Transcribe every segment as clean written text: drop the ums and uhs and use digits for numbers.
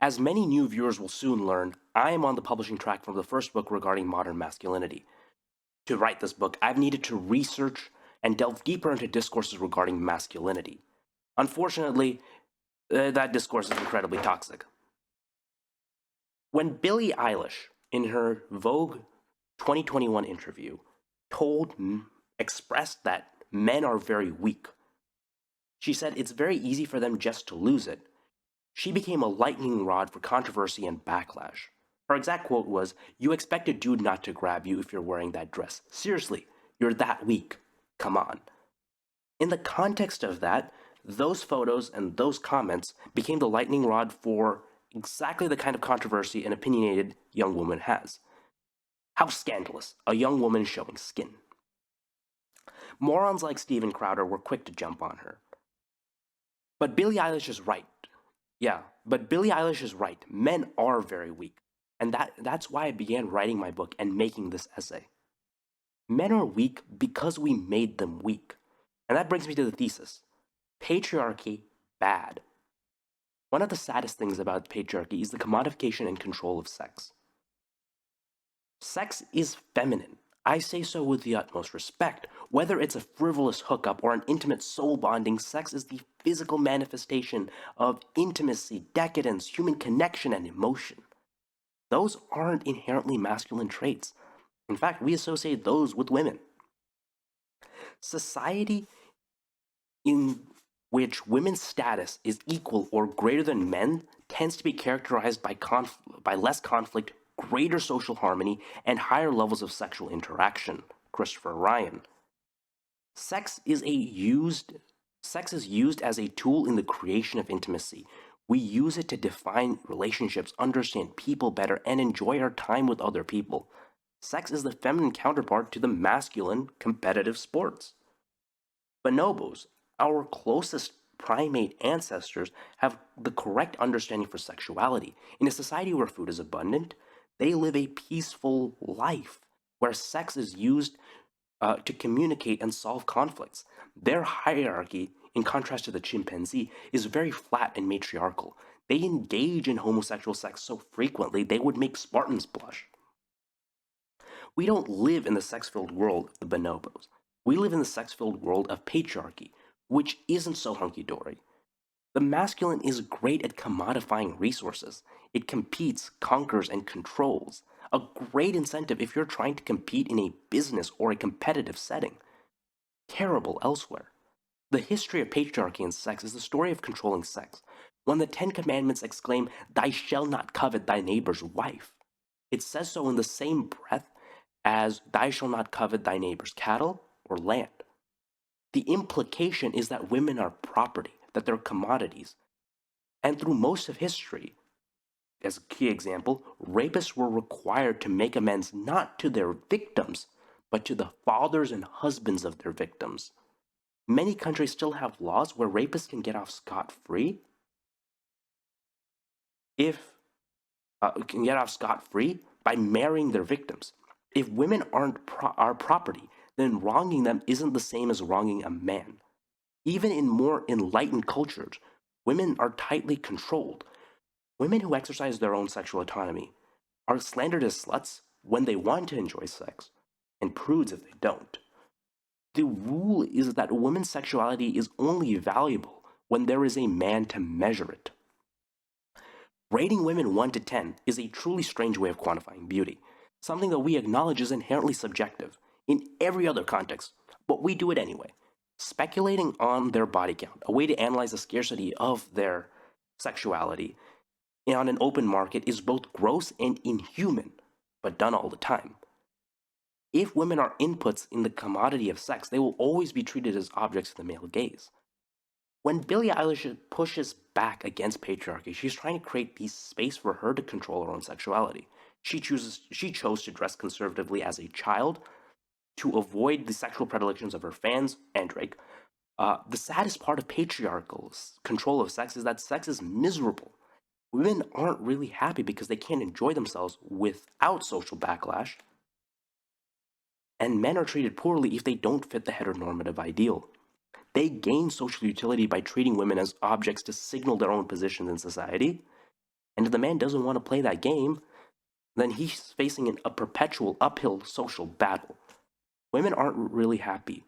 As many new viewers will soon learn, I am on the publishing track from the first book regarding modern masculinity. To write this book, I've needed to research and delve deeper into discourses regarding masculinity. Unfortunately, that discourse is incredibly toxic. When Billie Eilish, in her Vogue 2021 interview, expressed that men are very weak, she said it's very easy for them just to lose it. She became a lightning rod for controversy and backlash. Her exact quote was, "You expect a dude not to grab you if you're wearing that dress. Seriously, you're that weak. Come on." In the context of that, those photos and those comments became the lightning rod for exactly the kind of controversy an opinionated young woman has. How scandalous, a young woman showing skin. Morons like Steven Crowder were quick to jump on her. But Billie Eilish is right. But Billie Eilish is right. Men are very weak. And that's why I began writing my book and making this essay. Men are weak because we made them weak. And that brings me to the thesis. Patriarchy, bad. One of the saddest things about patriarchy is the commodification and control of sex. Sex is feminine. I say so with the utmost respect. Whether it's a frivolous hookup or an intimate soul bonding, sex is the physical manifestation of intimacy, decadence, human connection, and emotion. Those aren't inherently masculine traits. In fact, we associate those with women. Society in which women's status is equal or greater than men tends to be characterized by less conflict, greater social harmony, and higher levels of sexual interaction. Christopher Ryan. Sex is used as a tool in the creation of intimacy. We use it to define relationships, understand people better, and enjoy our time with other people. Sex is the feminine counterpart to the masculine competitive sports. Bonobos, our closest primate ancestors, have the correct understanding for sexuality. In a society where food is abundant, they live a peaceful life where sex is used to communicate and solve conflicts. Their hierarchy, in contrast to the chimpanzee, is very flat and matriarchal. They engage in homosexual sex so frequently they would make Spartans blush. We don't live in the sex-filled world of the bonobos. We live in the sex-filled world of patriarchy, which isn't so hunky-dory. The masculine is great at commodifying resources. It competes, conquers, and controls. A great incentive if you're trying to compete in a business or a competitive setting. Terrible elsewhere. The history of patriarchy and sex is the story of controlling sex. When the Ten Commandments exclaim, "Thou shalt not covet thy neighbor's wife," it says so in the same breath as "Thou shalt not covet thy neighbor's cattle or land." The implication is that women are property, that they're commodities. And through most of history, as a key example, rapists were required to make amends not to their victims, but to the fathers and husbands of their victims. Many countries still have laws where rapists can get off scot-free by marrying their victims. If women are property, then wronging them isn't the same as wronging a man. Even in more enlightened cultures, women are tightly controlled. Women who exercise their own sexual autonomy are slandered as sluts when they want to enjoy sex, and prudes if they don't. The rule is that women's sexuality is only valuable when there is a man to measure it. Rating women 1 to 10 is a truly strange way of quantifying beauty, something that we acknowledge is inherently subjective in every other context, but we do it anyway. Speculating on their body count, a way to analyze the scarcity of their sexuality on an open market, is both gross and inhuman, but done all the time. If women are inputs in the commodity of sex, they will always be treated as objects of the male gaze. When Billie Eilish pushes back against patriarchy, she's trying to create the space for her to control her own sexuality. She chose to dress conservatively as a child to avoid the sexual predilections of her fans and Drake. The saddest part of patriarchal control of sex is that sex is miserable. Women aren't really happy because they can't enjoy themselves without social backlash, and men are treated poorly if they don't fit the heteronormative ideal. They gain social utility by treating women as objects to signal their own positions in society, And if the man doesn't want to play that game, then he's facing a perpetual uphill social battle. Women aren't really happy.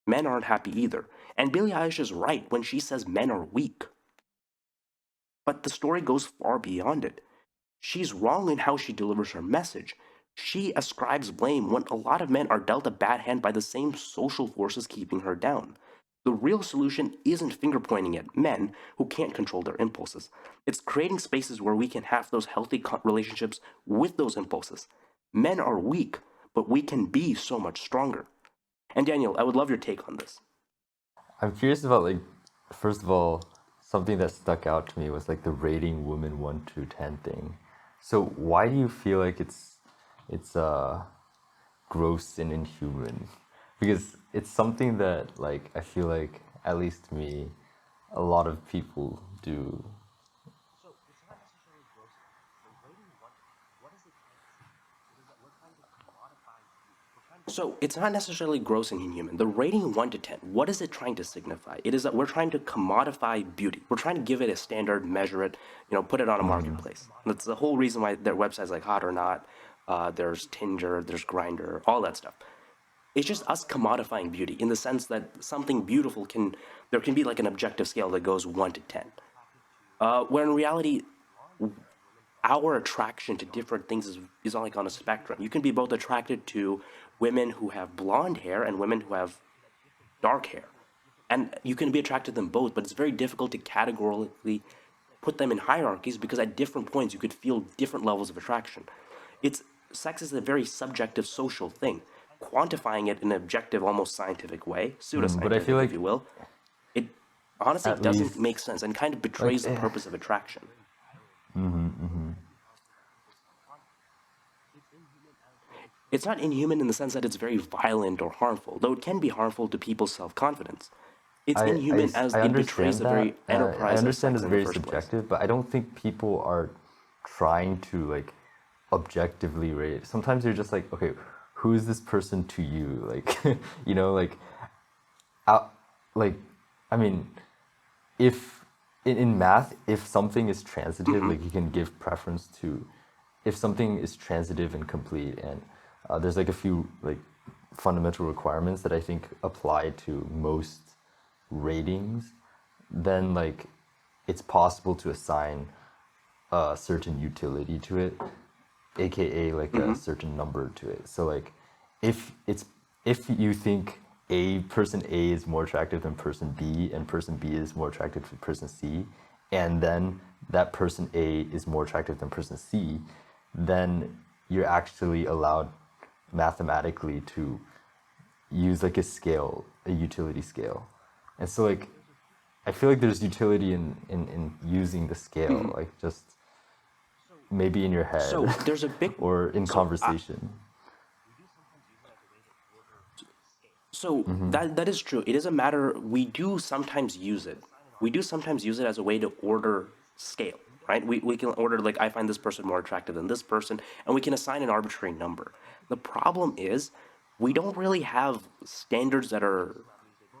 Men aren't happy either. And Billie Eilish is right when she says men are weak. But the story goes far beyond it. She's wrong in how she delivers her message. She ascribes blame when a lot of men are dealt a bad hand by the same social forces keeping her down. The real solution isn't finger pointing at men who can't control their impulses. It's creating spaces where we can have those healthy relationships with those impulses. Men are weak, but we can be so much stronger. And Daniel, I would love your take on this. I'm curious about like, first of all, something that stuck out to me was like the rating women 1 to 10 thing. So why do you feel like it's gross and inhuman? Because it's something that like I feel like, at least to me, a lot of people do. So it's not necessarily gross and inhuman. The rating 1 to 10, what is it trying to signify? It is that we're trying to commodify beauty. We're trying to give it a standard, measure it, put it on a marketplace. That's the whole reason why their websites like Hot or Not, there's Tinder, there's Grinder, all that stuff. It's just us commodifying beauty in the sense that something beautiful there can be like an objective scale that goes 1 to 10. Where in reality, our attraction to different things is like on a spectrum. You can be both attracted to women who have blonde hair and women who have dark hair. And you can be attracted to them both, but it's very difficult to categorically put them in hierarchies because at different points you could feel different levels of attraction. Sex is a very subjective social thing. Quantifying it in an objective, almost scientific way, But I pseudoscientific, feel if like you will, it honestly at doesn't least make sense and kind of like betrays the purpose of attraction. It's not inhuman in the sense that it's very violent or harmful, though it can be harmful to people's self-confidence. It's inhuman as I it betrays understand the that. very I enterprise of understand sex it's in the very first place. subjective, but I don't think people are trying to like objectively rate. Sometimes you're just like, okay, who is this person to you? Like, like, out, like, I mean, if in math, if something is transitive, like you can give preference to, if something is transitive and complete, and there's like a few like fundamental requirements that I think apply to most ratings, then like it's possible to assign a certain utility to it, aka like a certain number to it. So like if it's if you think person A is more attractive than person B and person B is more attractive than person C, and then that person A is more attractive than person C, then you're actually allowed mathematically to use like a scale, a utility scale. And so like I feel like there's utility in using the scale, like just maybe in your head So there's a big or in so I, conversation. So that is true. It is a matter we do sometimes use it. We do sometimes use it as a way to order scale, right? We can order like I find this person more attractive than this person, and we can assign an arbitrary number. The problem is we don't really have standards that are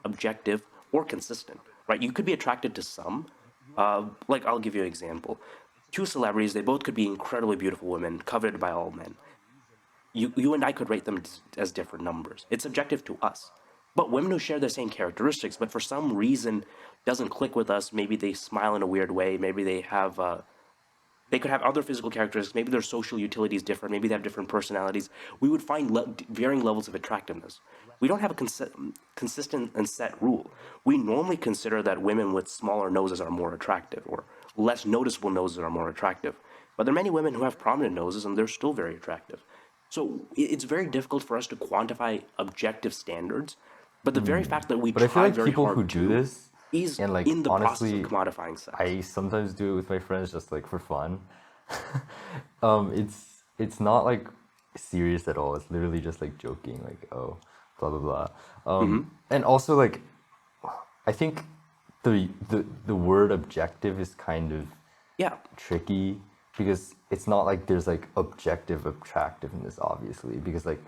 objective or consistent, right? You could be attracted to some. Like I'll give you an example. Two celebrities, they both could be incredibly beautiful women, coveted by all men. You and I could rate them as different numbers. It's subjective to us. But women who share the same characteristics, but for some reason doesn't click with us, maybe they smile in a weird way, maybe they could have other physical characteristics, maybe their social utility is different, maybe they have different personalities. We would find varying levels of attractiveness. We don't have a consistent and set rule. We normally consider that women with smaller noses are more attractive, or less noticeable noses are more attractive. But there are many women who have prominent noses and they're still very attractive. So it's very difficult for us to quantify objective standards, but the very fact that we But I feel try like very people who hard do to this, is and like in the process of honestly, commodifying sex. I sometimes do it with my friends just like for fun. It's not like serious at all. It's literally just like joking, like oh, blah blah blah. And also like I think the word objective is kind of Yeah. tricky because it's not like there's like objective attractiveness obviously because like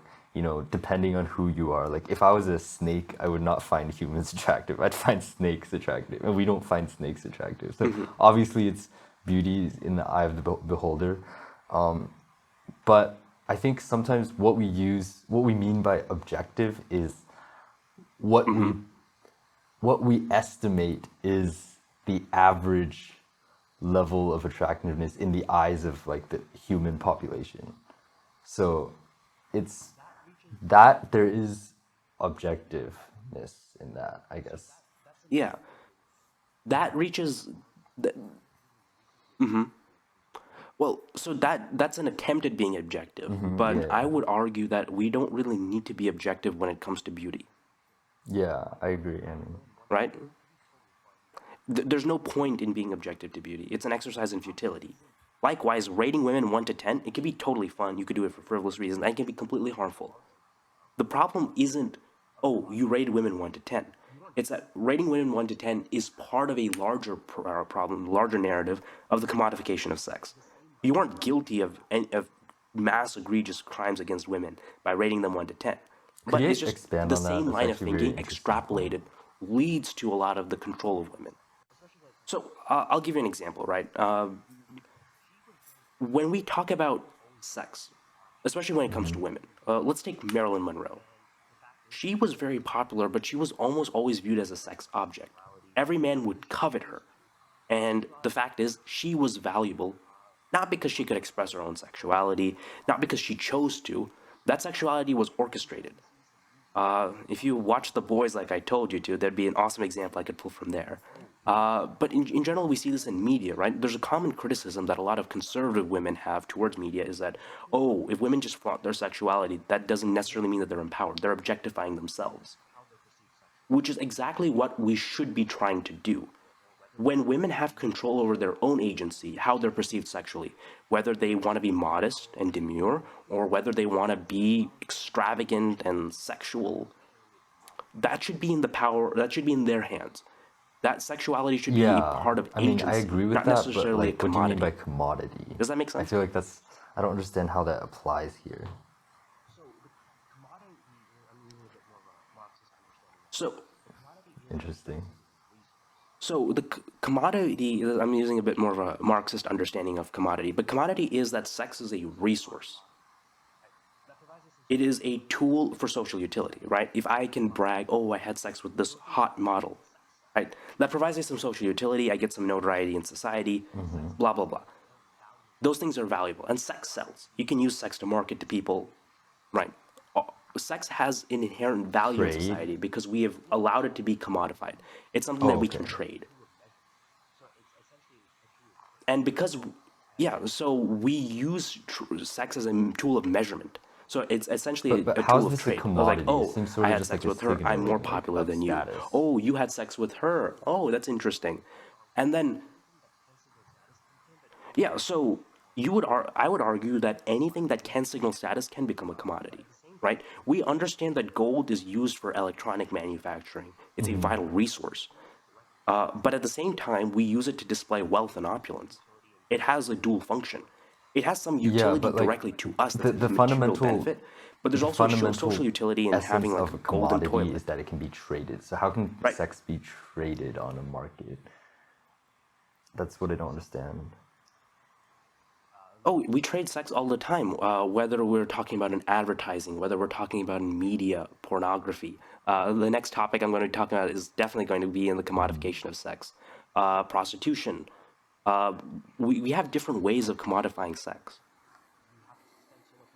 depending on who you are, like if I was a snake I would not find humans attractive. I'd find snakes attractive and we don't find snakes attractive, so obviously it's beauty is in the eye of the beholder. But I think sometimes what we mean by objective is what we what we estimate is the average level of attractiveness in the eyes of like the human population. So it's that there is objectiveness in that, I guess. Yeah, that reaches. th- Well, so that's an attempt at being objective, but Yeah, I would argue that we don't really need to be objective when it comes to beauty, yeah, I agree. I mean, right? There's no point in being objective to beauty. It's an exercise in futility. Likewise, rating women 1 to 10, it can be totally fun. You could do it for frivolous reasons, and it can be completely harmful. The problem isn't, oh, you rated women 1 to 10. It's that rating women 1 to 10 is part of a larger problem, larger narrative of the commodification of sex. You aren't guilty of mass egregious crimes against women by rating them 1 to 10. could But you it's just expand the on that? same That's line of actually a very thinking interesting point. extrapolated leads to a lot of the control of women. So I'll give you an example, right? When we talk about sex, especially when it comes to women, let's take Marilyn Monroe. She was very popular, but she was almost always viewed as a sex object. Every man would covet her. And the fact is, she was valuable not because she could express her own sexuality, not because she chose to. That sexuality was orchestrated. If you watch The Boys like I told you to, there'd be an awesome example I could pull from there. But in general, we see this in media, right? There's a common criticism that a lot of conservative women have towards media is that, oh, if women just flaunt their sexuality, that doesn't necessarily mean that they're empowered. They're objectifying themselves, which is exactly what we should be trying to do. When women have control over their own agency, how they're perceived sexually, whether they want to be modest and demure, or whether they want to be extravagant and sexual, that should be in the power, that should be in their hands. That sexuality should be a Yeah, part of I mean, I agency, agree with not that, but necessarily a like, what do you mean by commodity. commodity? Does that make I sense? feel like that's, I don't understand how that applies here. So, Interesting. so the commodity, I'm using a bit more of a Marxist understanding of commodity, but commodity is that sex is a resource. It is a tool for social utility, right? If I can brag, oh, I had sex with this hot model, right? That provides me some social utility. I get some notoriety in society, blah, blah, blah. Those things are valuable. And sex sells. You can use sex to market to people, right? Sex has an inherent value in Trade? society because we have allowed it to be commodified. It's something Oh, that we okay. can trade. And because, yeah, so we use sex as a tool of measurement. So it's essentially But a how tool is of this a trade. I was like, commodity? It oh, seems I sort of had just like sex a with her. I'm more signaling, like, popular of than you. status. Oh, you had sex with her. Oh, that's interesting. And then, yeah, so I would argue that anything that can signal status can become a commodity, right? We understand that gold is used for electronic manufacturing. It's a vital resource. But at the same time, we use it to display wealth and opulence. It has a dual function. It has some Yeah, utility but like directly to us that's the a the material fundamental benefit, but there's the also a fundamental social utility in having essence like of a a golden commodity is toilet, that it can be traded. So how can right? sex be traded on a market? That's what I don't understand. Oh, we trade sex all the time, whether we're talking about in advertising, whether we're talking about in media, pornography. The next topic I'm going to talk about is definitely going to be in the commodification of sex, prostitution. Uh, we have different ways of commodifying sex,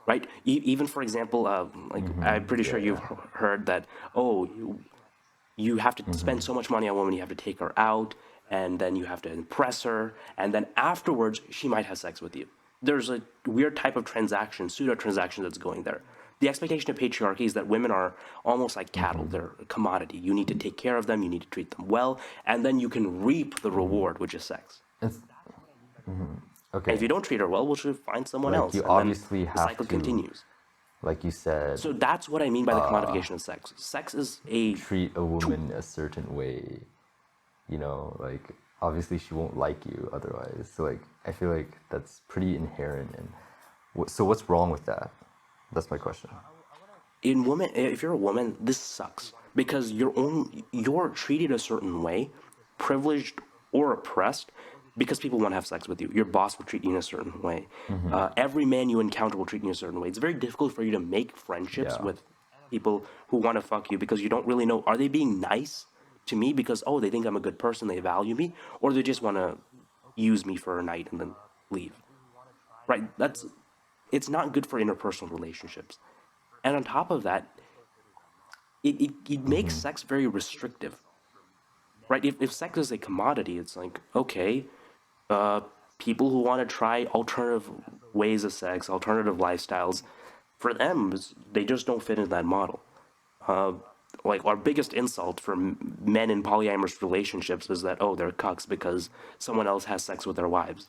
right? Even for example, like I'm pretty sure Yeah, you've yeah. heard that, oh, you have to spend so much money on a woman, you have to take her out, and then you have to impress her, and then afterwards she might have sex with you. There's a weird type of transaction, pseudo transaction that's going there. The expectation of patriarchy is that women are almost like cattle. They're a commodity. You need to take care of them, you need to treat them well, and then you can reap the reward, which is sex. It's And if okay. you don't treat her well, she'll find someone Like else, you and then obviously the have cycle to, continues. like you said, So that's what I mean by the commodification of sex. Sex is a treat a tool. woman a certain way. You know, like obviously she won't like you otherwise. So like I feel like that's pretty inherent. And so what's wrong with that? That's my question. In women, if you're a woman, this sucks because you're treated a certain way, privileged or oppressed, because people want to have sex with you. Your boss will treat you in a certain way. Every man you encounter will treat you in a certain way. It's very difficult for you to make friendships Yeah. with people who want to fuck you because you don't really know, are they being nice to me because, oh, they think I'm a good person, they value me, or they just want to use me for a night and then leave. Right? It's not good for interpersonal relationships. And on top of that, it makes Mm-hmm. sex very restrictive. Right? If sex is a commodity, it's like, okay, uh, people who want to try alternative ways of sex, alternative lifestyles, for them, they just don't fit in that model. Uh, like our biggest insult for men in polyamorous relationships is that, oh, they're cucks because someone else has sex with their wives,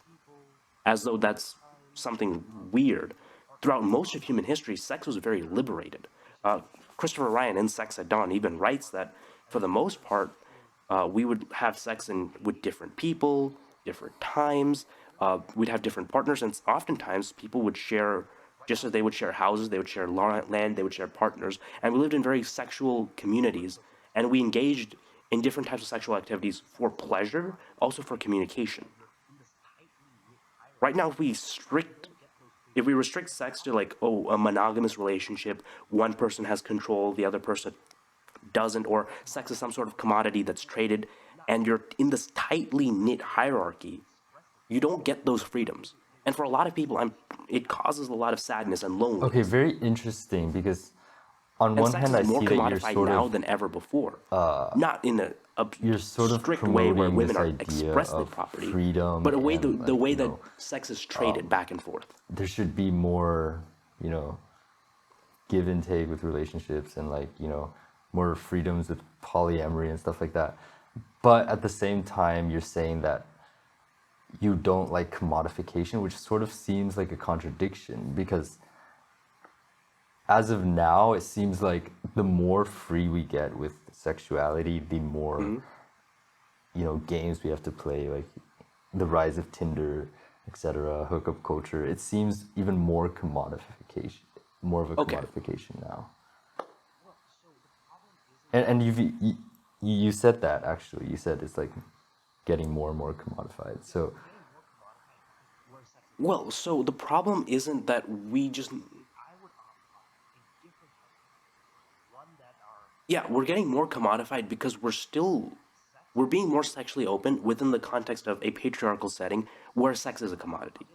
as though that's something weird. Throughout most of human history, sex was very liberated. Uh, Christopher Ryan in Sex at Dawn even writes that for the most part, we would have sex with different people, different times. We'd have different partners, and oftentimes people would share, just as they would share houses, they would share land, they would share partners, and we lived in very sexual communities, and we engaged in different types of sexual activities for pleasure, also for communication. Right now, if we restrict sex to like, oh, a monogamous relationship, one person has control, the other person doesn't, or sex is some sort of commodity that's traded, and you're in this tightly knit hierarchy, you don't get those freedoms. And for a lot of people, it causes a lot of sadness and Okay, loneliness. very interesting because on And one sex hand is I more see that commodified now than ever before, not in a you're sort of strict way where promoting women this are idea expressly of property, freedom but a way and the like, way that sex is traded back and forth. there should be more, you know, give and take with relationships and like, more freedoms with polyamory and stuff like that. But at the same time, you're saying that you don't like commodification, which sort of seems like a contradiction because as of now, it seems like the more free we get with sexuality, the more, Mhm. games we have to play, like the rise of Tinder, etc., hookup culture. It seems even more commodification, more of a Okay. commodification now. And you said that actually. You said it's like getting more and more commodified. So Well, so the problem isn't that we just, yeah, we're getting more commodified because we're being more sexually open within the context of a patriarchal setting where sex is a commodity.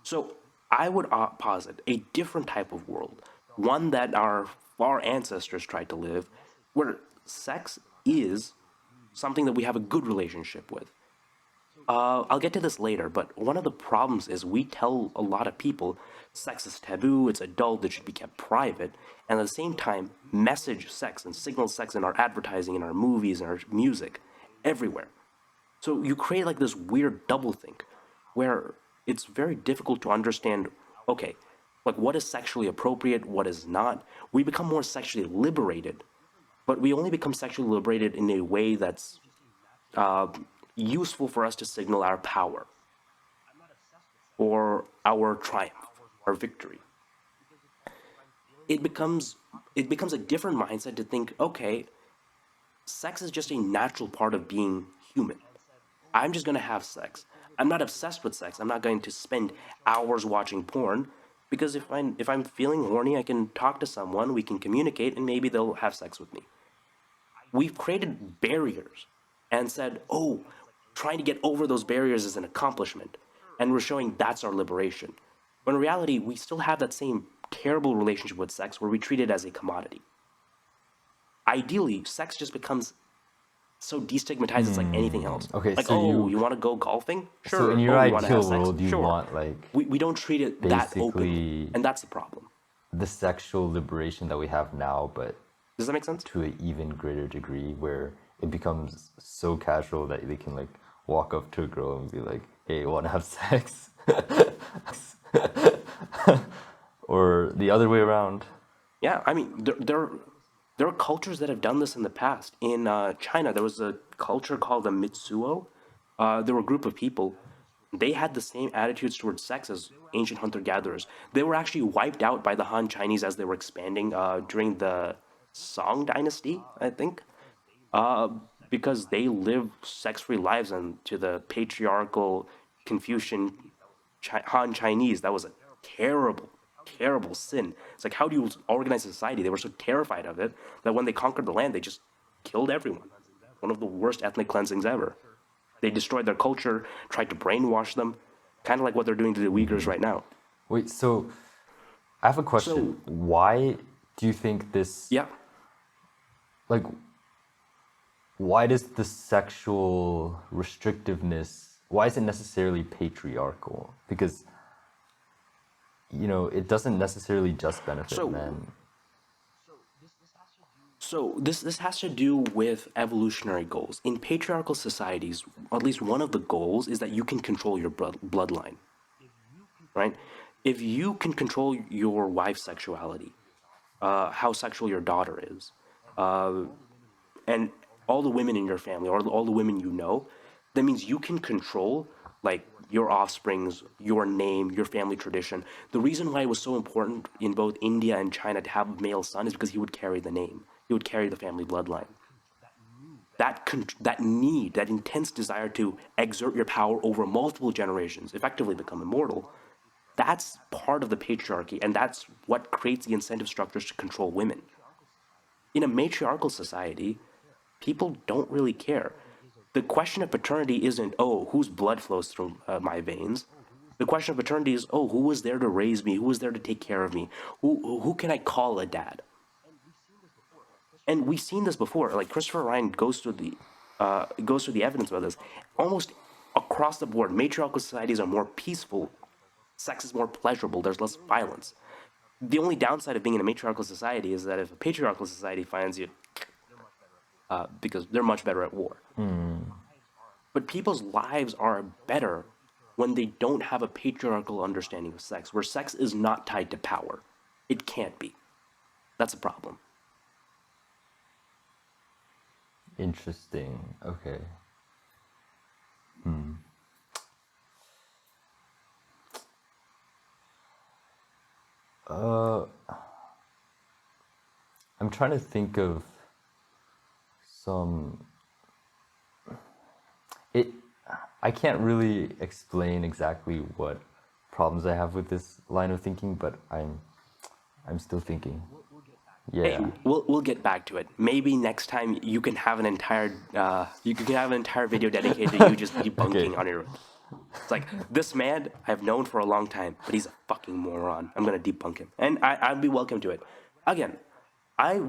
So I would posit a different type of world, one that our far ancestors tried to live, where sex is something that we have a good relationship with. I'll get to this later, but one of the problems is we tell a lot of people sex is taboo, it's adult, it should be kept private, and at the same time, message sex and signal sex in our advertising, in our movies, in our music, everywhere. So you create like this weird doublethink where it's very difficult to understand, okay, like what is sexually appropriate, what is not. We become more sexually liberated, but we only become sexually liberated in a way that's uh, useful for us to signal our power or our triumph, our victory. It becomes it becomes a different mindset to think, okay, sex is just a natural part of being human. I'm just going to have sex. I'm not obsessed with sex. I'm not going to spend hours watching porn because if I'm feeling horny, I can talk to someone, we can communicate and maybe they'll have sex with me. We've created barriers and said, "Oh, trying to get over those barriers is an accomplishment." And we're showing that's our liberation. But in reality, we still have that same terrible relationship with sex where we treat it as a commodity. Ideally, sex just becomes so destigmatized it's like anything else. okay, Like, so oh, you you want to go golfing? so in Sure. your Oh, you want to have ideal sex? world, you Sure. want like We don't treat it that openly. basically And that's the problem. the sexual liberation that we have now, but Does that make sense? to an even greater degree where it becomes so casual that they can like walk up to a girl and be like, "Hey, want to have sex?" Or the other way around. Yeah, I mean, there are cultures that have done this in the past. In China, there was a culture called the Mitsuo. There were a group of people. They had the same attitudes towards sex as ancient hunter-gatherers. They were actually wiped out by the Han Chinese as they were expanding during the Song Dynasty, I think. because they live sex-free lives, and to the patriarchal Confucian Han Chinese, that was a terrible, terrible sin. It's like, how do you organize a society? They were so terrified of it that when they conquered the land, they just killed everyone. One of the worst ethnic cleansings ever. They destroyed their culture, tried to brainwash them, kind of like what they're doing to the Uyghurs right now. Wait, so I have a question. So, Why do you think this, yeah. like, why does the sexual restrictiveness, why is it necessarily patriarchal? Because, it doesn't necessarily just benefit So, men. this has to do with evolutionary goals. In patriarchal societies, at least one of the goals is that you can control your bloodline, right? If you can control your wife's sexuality, how sexual your daughter is, uh, and all the women in your family or all the women you know, that means you can control like your offspring's, your name, your family tradition. The reason why it was so important in both India and China to have a male son is because he would carry the name. He would carry the family bloodline. That need, that intense desire to exert your power over multiple generations, effectively become immortal, that's part of the patriarchy, and that's what creates the incentive structures to control women. In a matriarchal society, people don't really care. The question of paternity isn't, oh, whose blood flows through my veins. The question of paternity is, oh, who was there to raise me? Who was there to take care of me? Who can I call a dad? And we've seen this before. Like Christopher Ryan goes through the evidence about this. Almost across the board, matriarchal societies are more peaceful. Sex is more pleasurable. There's less violence. The only downside of being in a matriarchal society is that if a patriarchal society finds you, because they're much better at war. But people's lives are better when they don't have a patriarchal understanding of sex, where sex is not tied to power. It can't be. That's a problem. Interesting. Okay. Uh, I'm trying to think of some. It. I can't really explain exactly what problems I have with this line of thinking, but I'm still thinking. Hey, Yeah. we'll get back to it. Maybe next time you can have an entire video dedicated to you just Okay. debunking Anirudh. It's like, this man I've known for a long time, but he's a fucking moron. I'm gonna debunk him, and I'd be welcome to it. Again,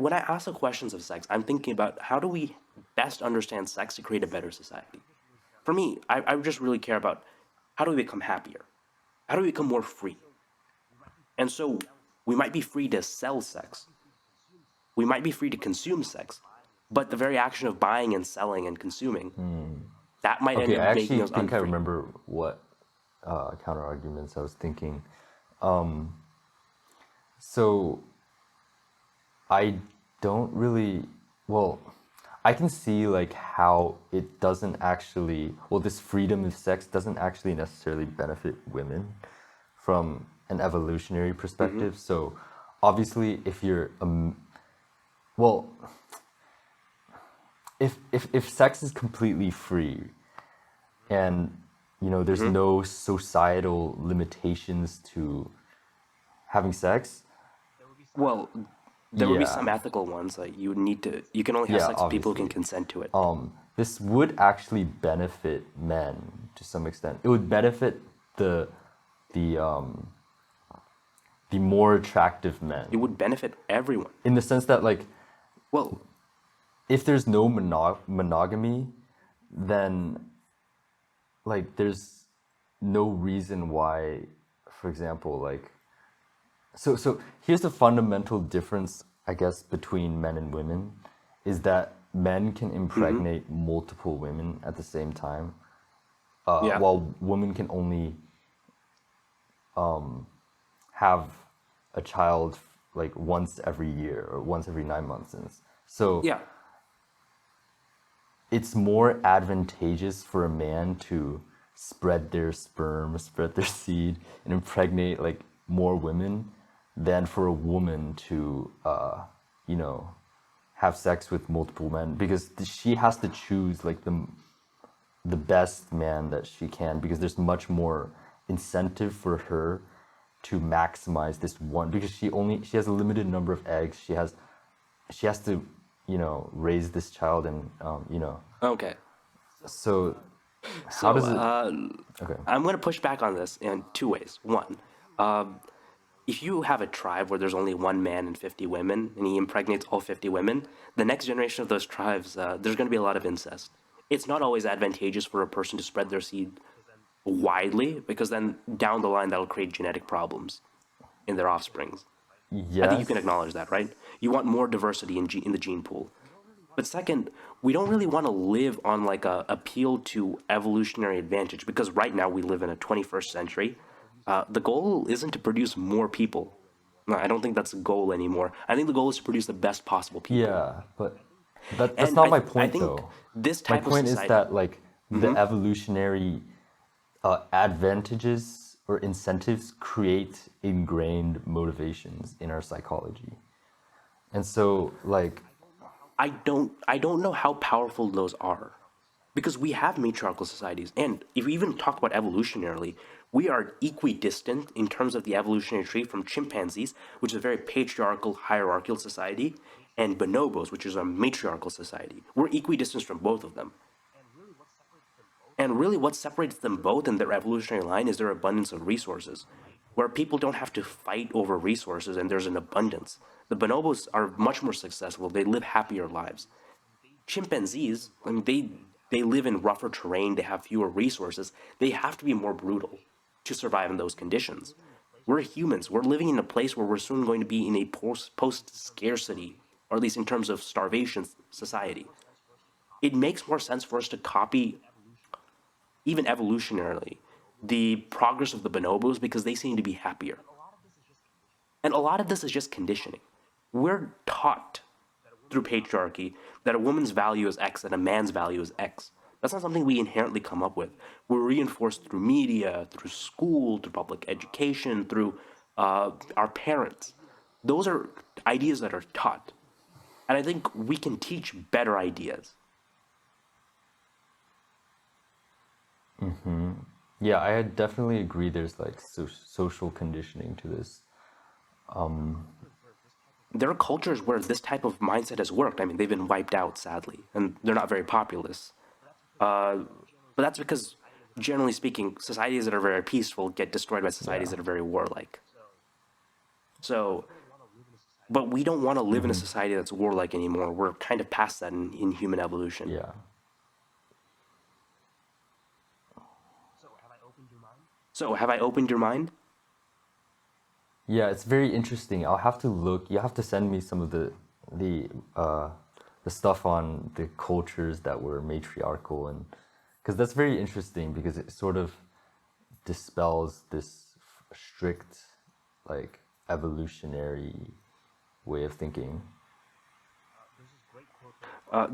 when I ask the questions of sex, I'm thinking about how do we best understand sex to create a better society. For me, I just really care about how do we become happier, how do we become more free, and so we might be free to sell sex, we might be free to consume sex, but the very action of buying and selling and consuming, that might end Okay, up I making actually us think I unfree. remember what counter arguments I was thinking. So I don't really, well, I can see like how it doesn't actually, well, this freedom of sex doesn't actually necessarily benefit women from an evolutionary Hmm. perspective. So obviously, if you're, well, if sex is completely free and there's Hmm. no societal limitations to having sex, Well, there would be some yeah, ethical ones. Like you can only have yeah, sex with people who can obviously. consent to it. This would actually benefit men to some extent. It would benefit the the um, the more attractive It men would benefit everyone. in the sense that like Well, if there's no monogamy, then like there's no reason why, for example, like so here's the fundamental difference, I guess, between men and women is that men can hmm, impregnate multiple women at the same time, yeah, while women can only have a child like once every year or once every 9 months. And so yeah. it's more advantageous for a man to spread their sperm, spread their seed, and impregnate like more women than for a woman to, you know, have sex with multiple men because she has to choose like the best man that she can because there's much more incentive for her to maximize this one because she has a limited number of eggs. She has to, raise this child and Okay. so how So does it okay. I'm going to push back on this in two ways. One, if you have a tribe where there's only one man and 50 women, and he impregnates all 50 women, the next generation of those tribes, there's going to be a lot of incest. It's not always advantageous for a person to spread their seed widely, because then down the line that'll create genetic problems in their offsprings. I think you can Yes. acknowledge that, right? You want more diversity in the gene pool. But second, we don't really want to live on like a appeal to evolutionary advantage because right now we live in a 21st century. The goal isn't to produce more people. No, I don't think that's the goal anymore. I think the goal is to produce the best possible people. Yeah, but that's And not I my I point think though. this My type of point is society. that like the evolutionary advantages or incentives create ingrained motivations in our psychology. And so like I don't know how powerful those are. Because we have matriarchal societies. And if we even talk about evolutionarily, we are equidistant in terms of the evolutionary tree from chimpanzees, which is a very patriarchal, hierarchical society, and bonobos, which is a matriarchal society. We're equidistant from both of them. And really, what separates them both in their evolutionary line is their abundance of resources, where people don't have to fight over resources and there's an abundance. The bonobos are much more successful, they live happier lives. Chimpanzees, I mean, they live in rougher terrain, they have fewer resources, they have to be more brutal to survive in those conditions. We're humans, we're living in a place where we're soon going to be in a post scarcity, or at least in terms of starvation society. It makes more sense for us to copy, even evolutionarily, the progress of the bonobos because they seem to be happier. And a lot of this is just conditioning. We're taught through patriarchy that a woman's value is X and a man's value is X. That's not something we inherently come up with. We're reinforced through media, through school, through public education, through our parents. Those are ideas that are taught. And I think we can teach better ideas. yeah, I definitely agree there's like social conditioning to this. There are cultures where this type of mindset has worked. I mean, they've been wiped out, sadly, and they're not very populous. Uh, but that's because, generally speaking, societies that are very peaceful get destroyed by Yeah. societies that are very warlike. So, but we don't want to live in a society that's warlike anymore. We're kind of past that in human evolution. Yeah. So, have I opened your mind? Yeah, it's very interesting. I'll have to look. You have to send me some of the uh the stuff on the cultures that were matriarchal and because that's very interesting because it sort of dispels this strict like evolutionary way of thinking.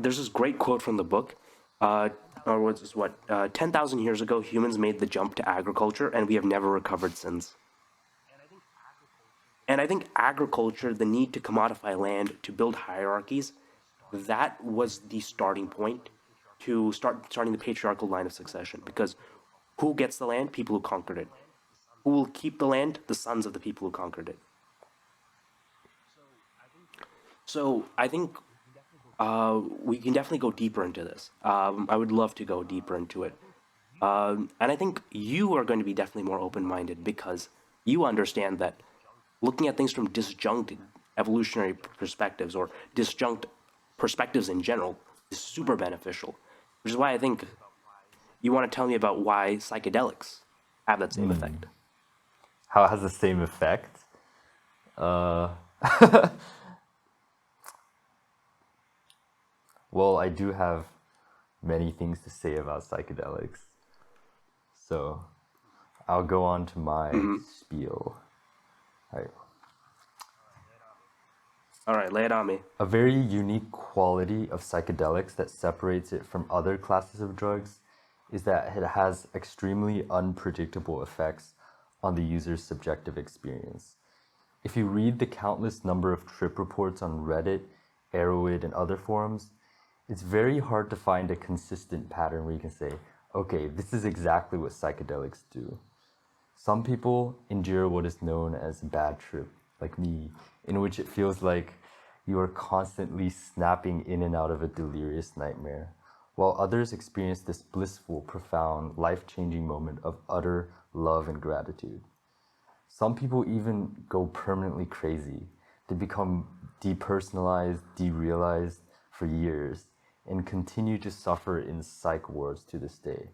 There's this great quote from the book. Or what's this, what? 10,000 years ago, humans made the jump to agriculture, and we have never recovered since. And I think agriculture, the need to commodify land, to build hierarchies, that was the starting point to starting the patriarchal line of succession. Because who gets the land? People who conquered it. Who will keep the land? The sons of the people who conquered it. So I think we can definitely go deeper into this. I would love to go deeper into it. And I think you are going to be definitely more open minded because you understand that looking at things from disjunct evolutionary perspectives or disjunct perspectives in general is super beneficial, which is why I think you want to tell me about why psychedelics have that same effect. How it has the same effect? Uh, well, I do have many things to say about psychedelics, so I'll go on to my spiel. All right. All right, lay it on me. A very unique quality of psychedelics that separates it from other classes of drugs is that it has extremely unpredictable effects on the user's subjective experience. If you read the countless number of trip reports on Reddit, Arrowhead, and other forums, it's very hard to find a consistent pattern where you can say, okay, this is exactly what psychedelics do. Some people endure what is known as a bad trip, like me, in which it feels like you are constantly snapping in and out of a delirious nightmare, while others experience this blissful, profound, life-changing moment of utter love and gratitude. Some people even go permanently crazy. They become depersonalized, derealized for years, and continue to suffer in psych wards to this day,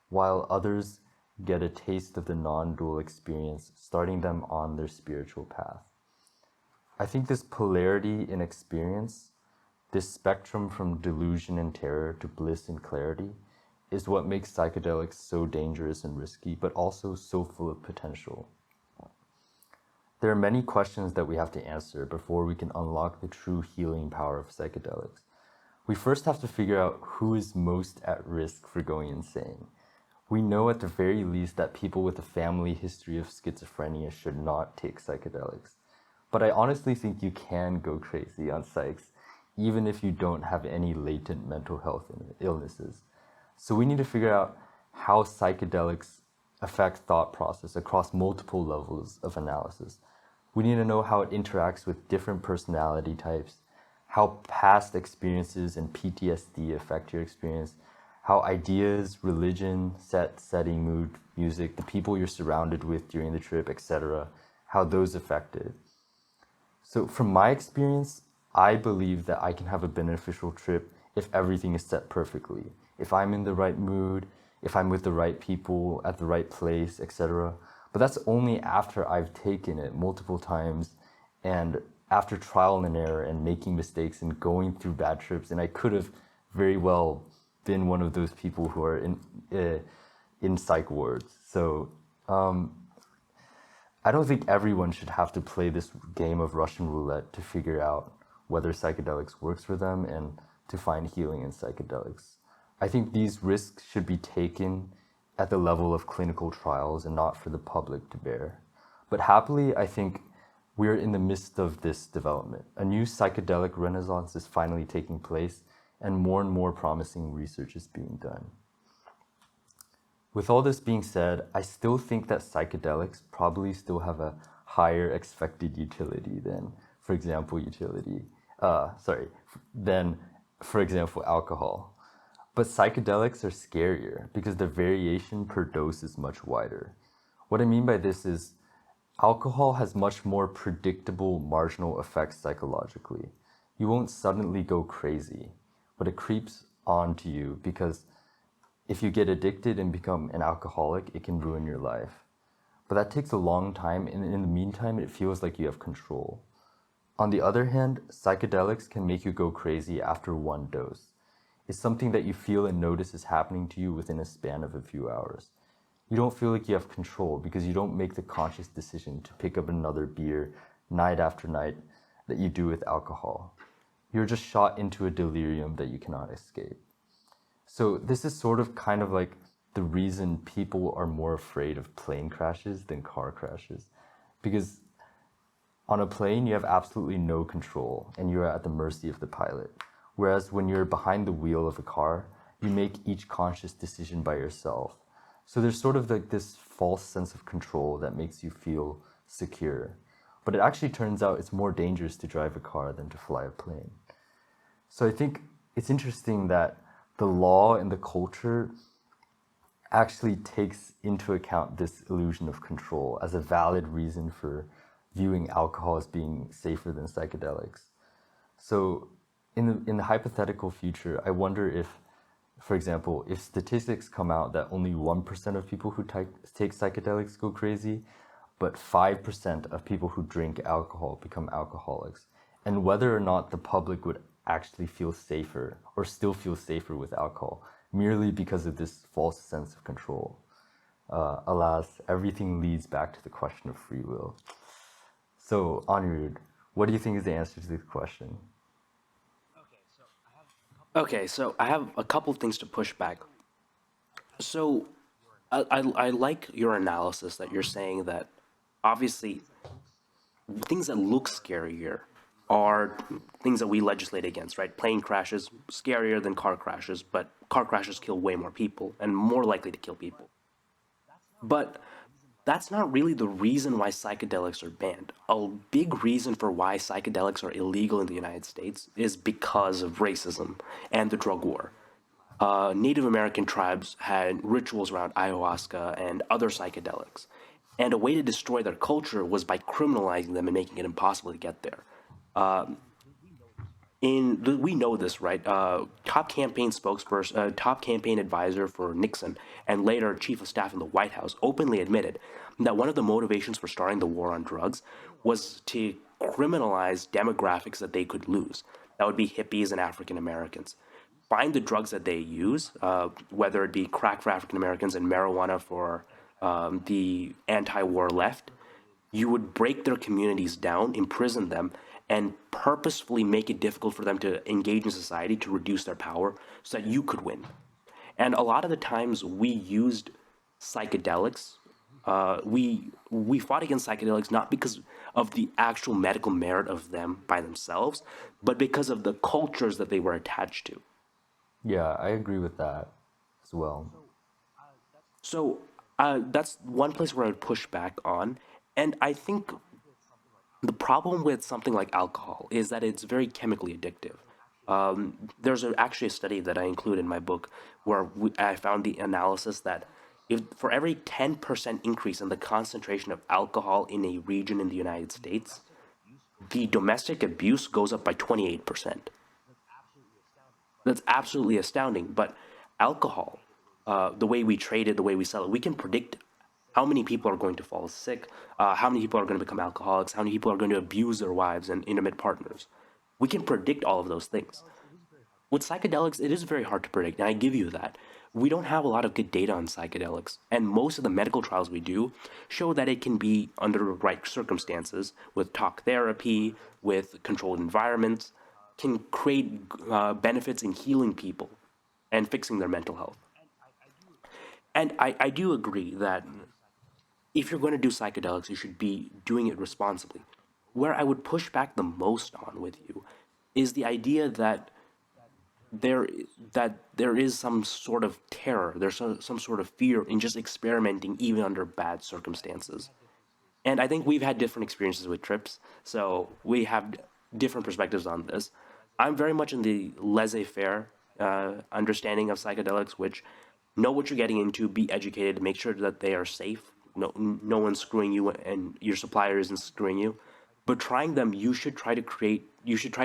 while others get a taste of the non dual experience, starting them on their spiritual path. I think this polarity in experience, this spectrum from delusion and terror to bliss and clarity, is what makes psychedelics so dangerous and risky, but also so full of potential. There are many questions that we have to answer before we can unlock the true healing power of psychedelics. We first have to figure out who is most at risk for going insane. We know at the very least that people with a family history of schizophrenia should not take psychedelics. But I honestly think you can go crazy on psychs, even if you don't have any latent mental health illnesses. So we need to figure out how psychedelics affect thought process across multiple levels of analysis. We need to know how it interacts with different personality types, how past experiences and PTSD affect your experience, how ideas, religion, setting, mood, music, the people you're surrounded with during the trip, etc., how those affect it. So from my experience, I believe that I can have a beneficial trip if everything is set perfectly. If I'm in the right mood, if I'm with the right people, at the right place, etc. But that's only after I've taken it multiple times and after trial and error and making mistakes and going through bad trips. And I could have very well been one of those people who are in psych wards. So I don't think everyone should have to play this game of Russian roulette to figure out whether psychedelics works for them and to find healing in psychedelics. I think these risks should be taken at the level of clinical trials and not for the public to bear. But happily, I think we're in the midst of this development. A new psychedelic renaissance is finally taking place, and more promising research is being done. With all this being said, I still think that psychedelics probably still have a higher expected utility than, for example, alcohol. But psychedelics are scarier because the variation per dose is much wider. What I mean by this is alcohol has much more predictable marginal effects psychologically. You won't suddenly go crazy, but it creeps onto you because if you get addicted and become an alcoholic, it can ruin your life. But that takes a long time, and in the meantime, it feels like you have control. On the other hand, psychedelics can make you go crazy after one dose. It's something that you feel and notice is happening to you within a span of a few hours. You don't feel like you have control because you don't make the conscious decision to pick up another beer night after night that you do with alcohol. You're just shot into a delirium that you cannot escape. So this is sort of kind of like the reason people are more afraid of plane crashes than car crashes. Because on a plane, you have absolutely no control and you're at the mercy of the pilot. Whereas when you're behind the wheel of a car, you make each conscious decision by yourself. So there's sort of like this false sense of control that makes you feel secure. But it actually turns out it's more dangerous to drive a car than to fly a plane. So I think it's interesting that the law and the culture actually takes into account this illusion of control as a valid reason for viewing alcohol as being safer than psychedelics. So in the hypothetical future, I wonder if, for example, if statistics come out that only 1% of people who take psychedelics go crazy, but 5% of people who drink alcohol become alcoholics, and whether or not the public would actually feel safer or still feel safer with alcohol merely because of this false sense of control. Alas, everything leads back to the question of free will. So, Anirudh, what do you think is the answer to this question? Okay, so I have a couple of things to push back. So I like your analysis that you're saying that obviously things that look scarier are things that we legislate against, right? Plane crashes, scarier than car crashes, but car crashes kill way more people and more likely to kill people. But that's not really the reason why psychedelics are banned. A big reason for why psychedelics are illegal in the United States is because of racism and the drug war. Native American tribes had rituals around ayahuasca and other psychedelics. And a way to destroy their culture was by criminalizing them and making it impossible to get there. We know this, right? Top campaign spokesperson, top campaign advisor for Nixon, and later chief of staff in the White House, openly admitted that one of the motivations for starting the war on drugs was to criminalize demographics that they could lose. That would be hippies and African Americans. Find the drugs that they use, whether it be crack for African Americans and marijuana for the anti-war left. You would break their communities down, imprison them, and purposefully make it difficult for them to engage in society to reduce their power so that you could win. And a lot of the times we used psychedelics. We fought against psychedelics not because of the actual medical merit of them by themselves, but because of the cultures that they were attached to. Yeah, I agree with that as well. So that's one place where I would push back on. And I think the problem with something like alcohol is that it's very chemically addictive. There's actually a study that I include in my book where I found the analysis that if for every 10% increase in the concentration of alcohol in a region in the United States, the domestic abuse goes up by 28%. That's absolutely astounding. But alcohol, the way we trade it, the way we sell it, we can predict how many people are going to fall sick, how many people are going to become alcoholics, how many people are going to abuse their wives and intimate partners. We can predict all of those things. With psychedelics, it is very hard to predict, and I give you that. We don't have a lot of good data on psychedelics, and most of the medical trials we do show that it can be under the right circumstances, with talk therapy, with controlled environments, can create benefits in healing people and fixing their mental health. And I do agree that if you're going to do psychedelics, you should be doing it responsibly. Where I would push back the most on with you is the idea there that there is some sort of terror, there's some sort of fear in just experimenting even under bad circumstances. And I think we've had different experiences with trips, so we have different perspectives on this. I'm very much in the laissez-faire understanding of psychedelics, which know what you're getting into, be educated, make sure that they are safe. No one's screwing you, and your supplier isn't screwing you. But trying them, you should try to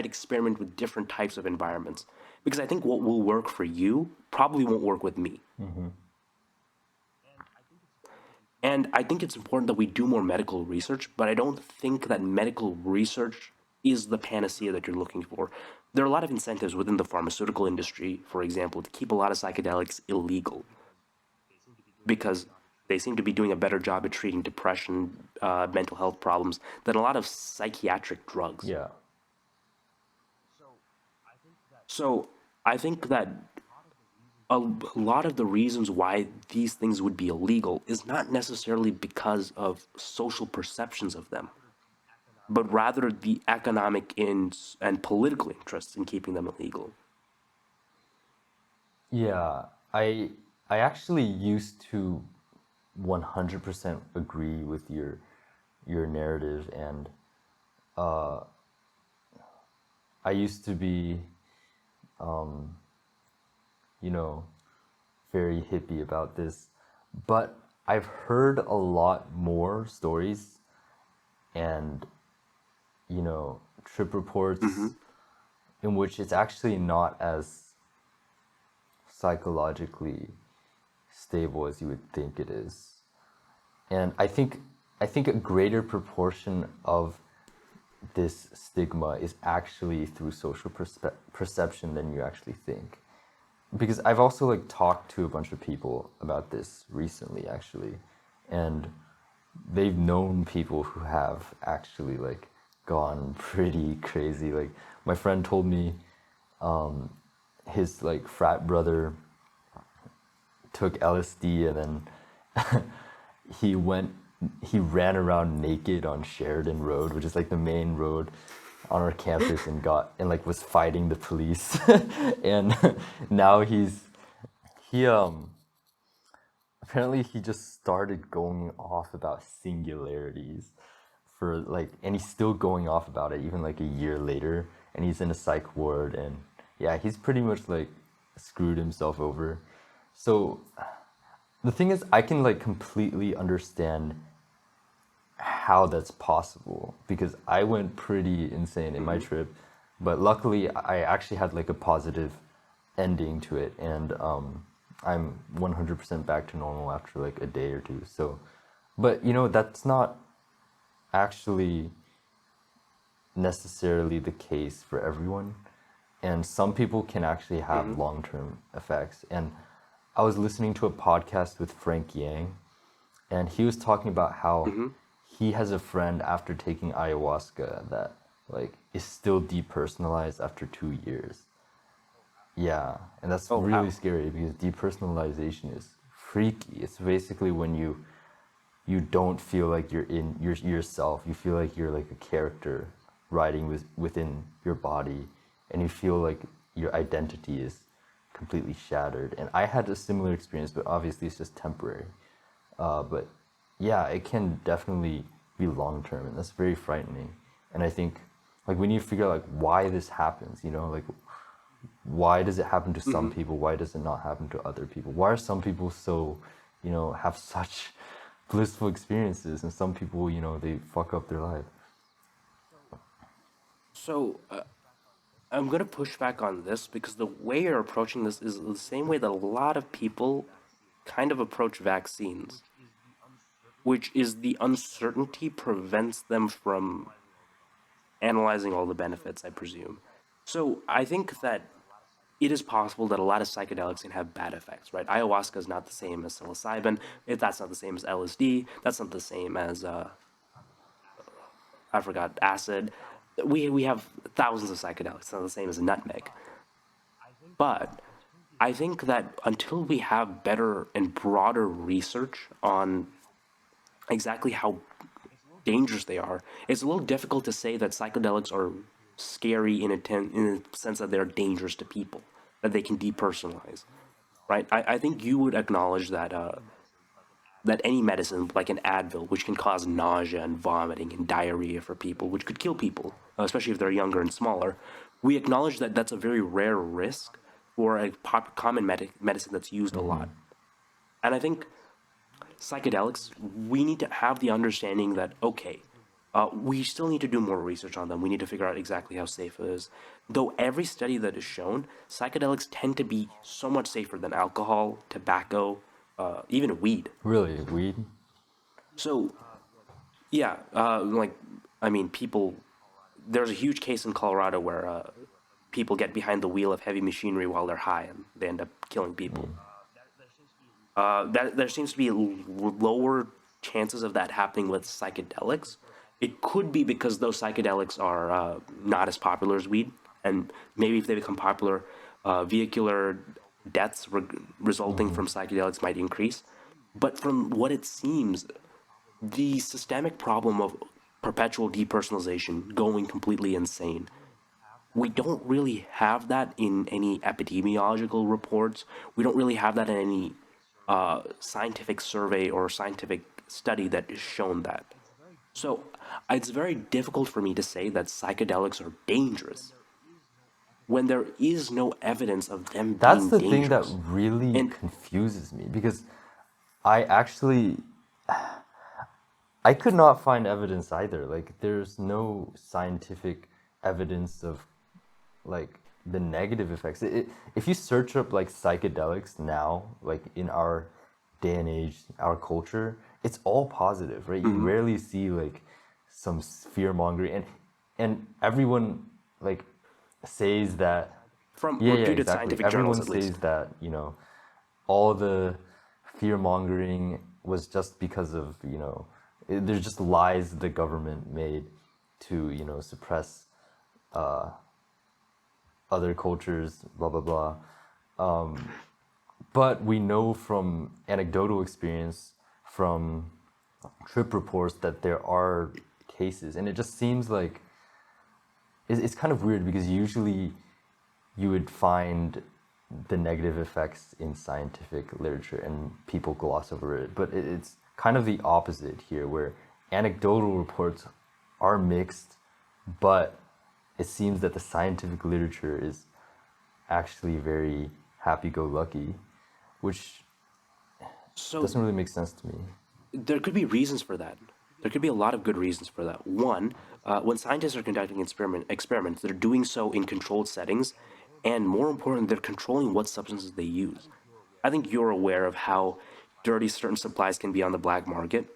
experiment with different types of environments, because I think what will work for you probably won't work with me. Mm-hmm. And I think it's important that we do more medical research, but I don't think that medical research is the panacea that you're looking for. There are a lot of incentives within the pharmaceutical industry, for example, to keep a lot of psychedelics illegal because they seem to be doing a better job at treating depression, mental health problems than a lot of psychiatric drugs. Yeah. So I think that a lot of the reasons why these things would be illegal is not necessarily because of social perceptions of them, but rather the economic and political interests in keeping them illegal. Yeah, I actually used to 100% agree with your narrative, and I used to be, you know, very hippie about this, but I've heard a lot more stories and, trip reports in which it's actually not as psychologically stable as you would think it is. And I think a greater proportion of this stigma is actually through social perception than you actually think. Because I've also talked to a bunch of people about this recently actually, and they've known people who have actually gone pretty crazy. Like my friend told me his frat brother took LSD, and then he went he ran around naked on Sheridan Road, which is the main road on our campus and like was fighting the police, and now he apparently he just started going off about singularities for like, and he's still going off about it even like a year later, and he's in a psych ward, and yeah, he's pretty much like screwed himself over. So the thing is, I can like completely understand how that's possible because I went pretty insane in my trip, but luckily I actually had like a positive ending to it, and I'm 100% back to normal after like a day or two. So, but you know, that's not actually necessarily the case for everyone, and some people can actually have long-term effects. And I was listening to a podcast with Frank Yang, and he was talking about how he has a friend after taking ayahuasca that like is still depersonalized after 2 years. Yeah, and that's Oh really wow. scary because depersonalization is freaky. It's basically when you don't feel like you're in yourself. You feel like you're like a character riding within your body, and you feel like your identity is completely shattered. And I had a similar experience, but obviously it's just temporary. But yeah, it can definitely be long term, and that's very frightening. And I think like we need to figure out like why this happens. You know, like why does it happen to some people? Why does it not happen to other people? Why are some people so, you know, have such blissful experiences, and some people, you know, they fuck up their life? So I'm going to push back on this because the way you're approaching this is the same way that a lot of people kind of approach vaccines, which is the uncertainty prevents them from analyzing all the benefits, I presume. So I think that it is possible that a lot of psychedelics can have bad effects, right? Ayahuasca is not the same as psilocybin. If that's not the same as LSD, that's not the same as I forgot acid. We have thousands of psychedelics. It's not the same as a nutmeg. But I think that until we have better and broader research on exactly how dangerous they are, it's a little difficult to say that psychedelics are scary in a sense that they're dangerous to people, that they can depersonalize, right? I think you would acknowledge that that any medicine, like an Advil, which can cause nausea and vomiting and diarrhea for people, which could kill people, especially if they're younger and smaller, we acknowledge that that's a very rare risk for a common medicine that's used a lot. And I think psychedelics, we need to have the understanding that, okay, we still need to do more research on them. We need to figure out exactly how safe it is. Though every study that is shown, psychedelics tend to be so much safer than alcohol, tobacco, even weed. Really, weed? So, yeah, I mean, people, there's a huge case in Colorado where people get behind the wheel of heavy machinery while they're high and they end up killing people. That there seems to be lower chances of that happening with psychedelics. It could be because those psychedelics are not as popular as weed, and maybe if they become popular, vehicular deaths resulting from psychedelics might increase. But from what it seems, the systemic problem of perpetual depersonalization, going completely insane, we don't really have that in any epidemiological reports. We don't really have that in any scientific survey or scientific study that has shown that. So it's very difficult for me to say that psychedelics are dangerous when there is no evidence of them That's being the thing that dangerous. really And confuses me because I actually I could not find evidence either. Like there's no scientific evidence of like the negative effects. If you search up like psychedelics now, like in our day and age, our culture, it's all positive, right? You rarely see like some fear mongering, and everyone like says that, from yeah, yeah, reputed exactly. scientific journals, Everyone at says least. that, you know, all the fear mongering was just because of, you know, there's just lies the government made to, you know, suppress other cultures, blah, blah, blah. But we know from anecdotal experience, from trip reports, that there are cases. And it just seems like it's kind of weird because usually you would find the negative effects in scientific literature and people gloss over it. But it's kind of the opposite here, where anecdotal reports are mixed, but it seems that the scientific literature is actually very happy-go-lucky, which So doesn't really make sense to me. there could be reasons for that. There could be a lot of good reasons for that. One, when scientists are conducting experiments, they're doing so in controlled settings, and more important, they're controlling what substances they use. I think you're aware of how dirty certain supplies can be on the black market.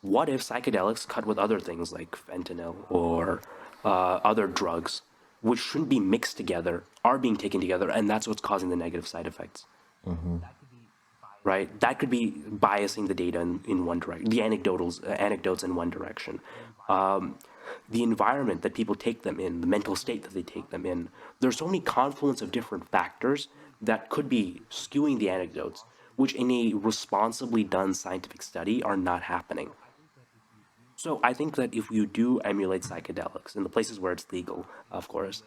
What if psychedelics cut with other things like fentanyl or other drugs, which shouldn't be mixed together, are being taken together, and that's what's causing the negative side effects? Right? That could be biasing the data in one direction, the anecdotes in one direction. The environment that people take them in, the mental state that they take them in. There's so many confluence of different factors that could be skewing the anecdotes, which in a responsibly done scientific study are not happening. So I think that if you do emulate psychedelics in the places where it's legal, of course,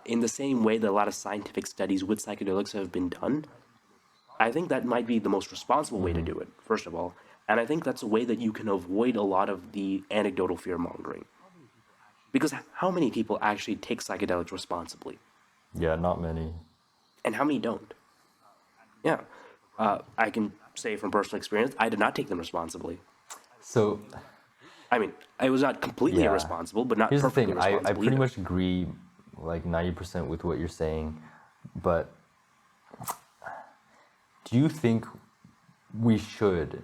in the same way that a lot of scientific studies with psychedelics have been done, I think that might be the most responsible way to do it, first of all. And I think that's a way that you can avoid a lot of the anecdotal fear mongering. Because how many people actually take psychedelics responsibly? Yeah, not many. And how many don't? Yeah. I can say from personal experience, I did not take them responsibly. So, I mean, I was not completely yeah. irresponsible, but not Here's the perfectly thing, I responsible pretty either. much agree like 90% with what you're saying, but do you think we should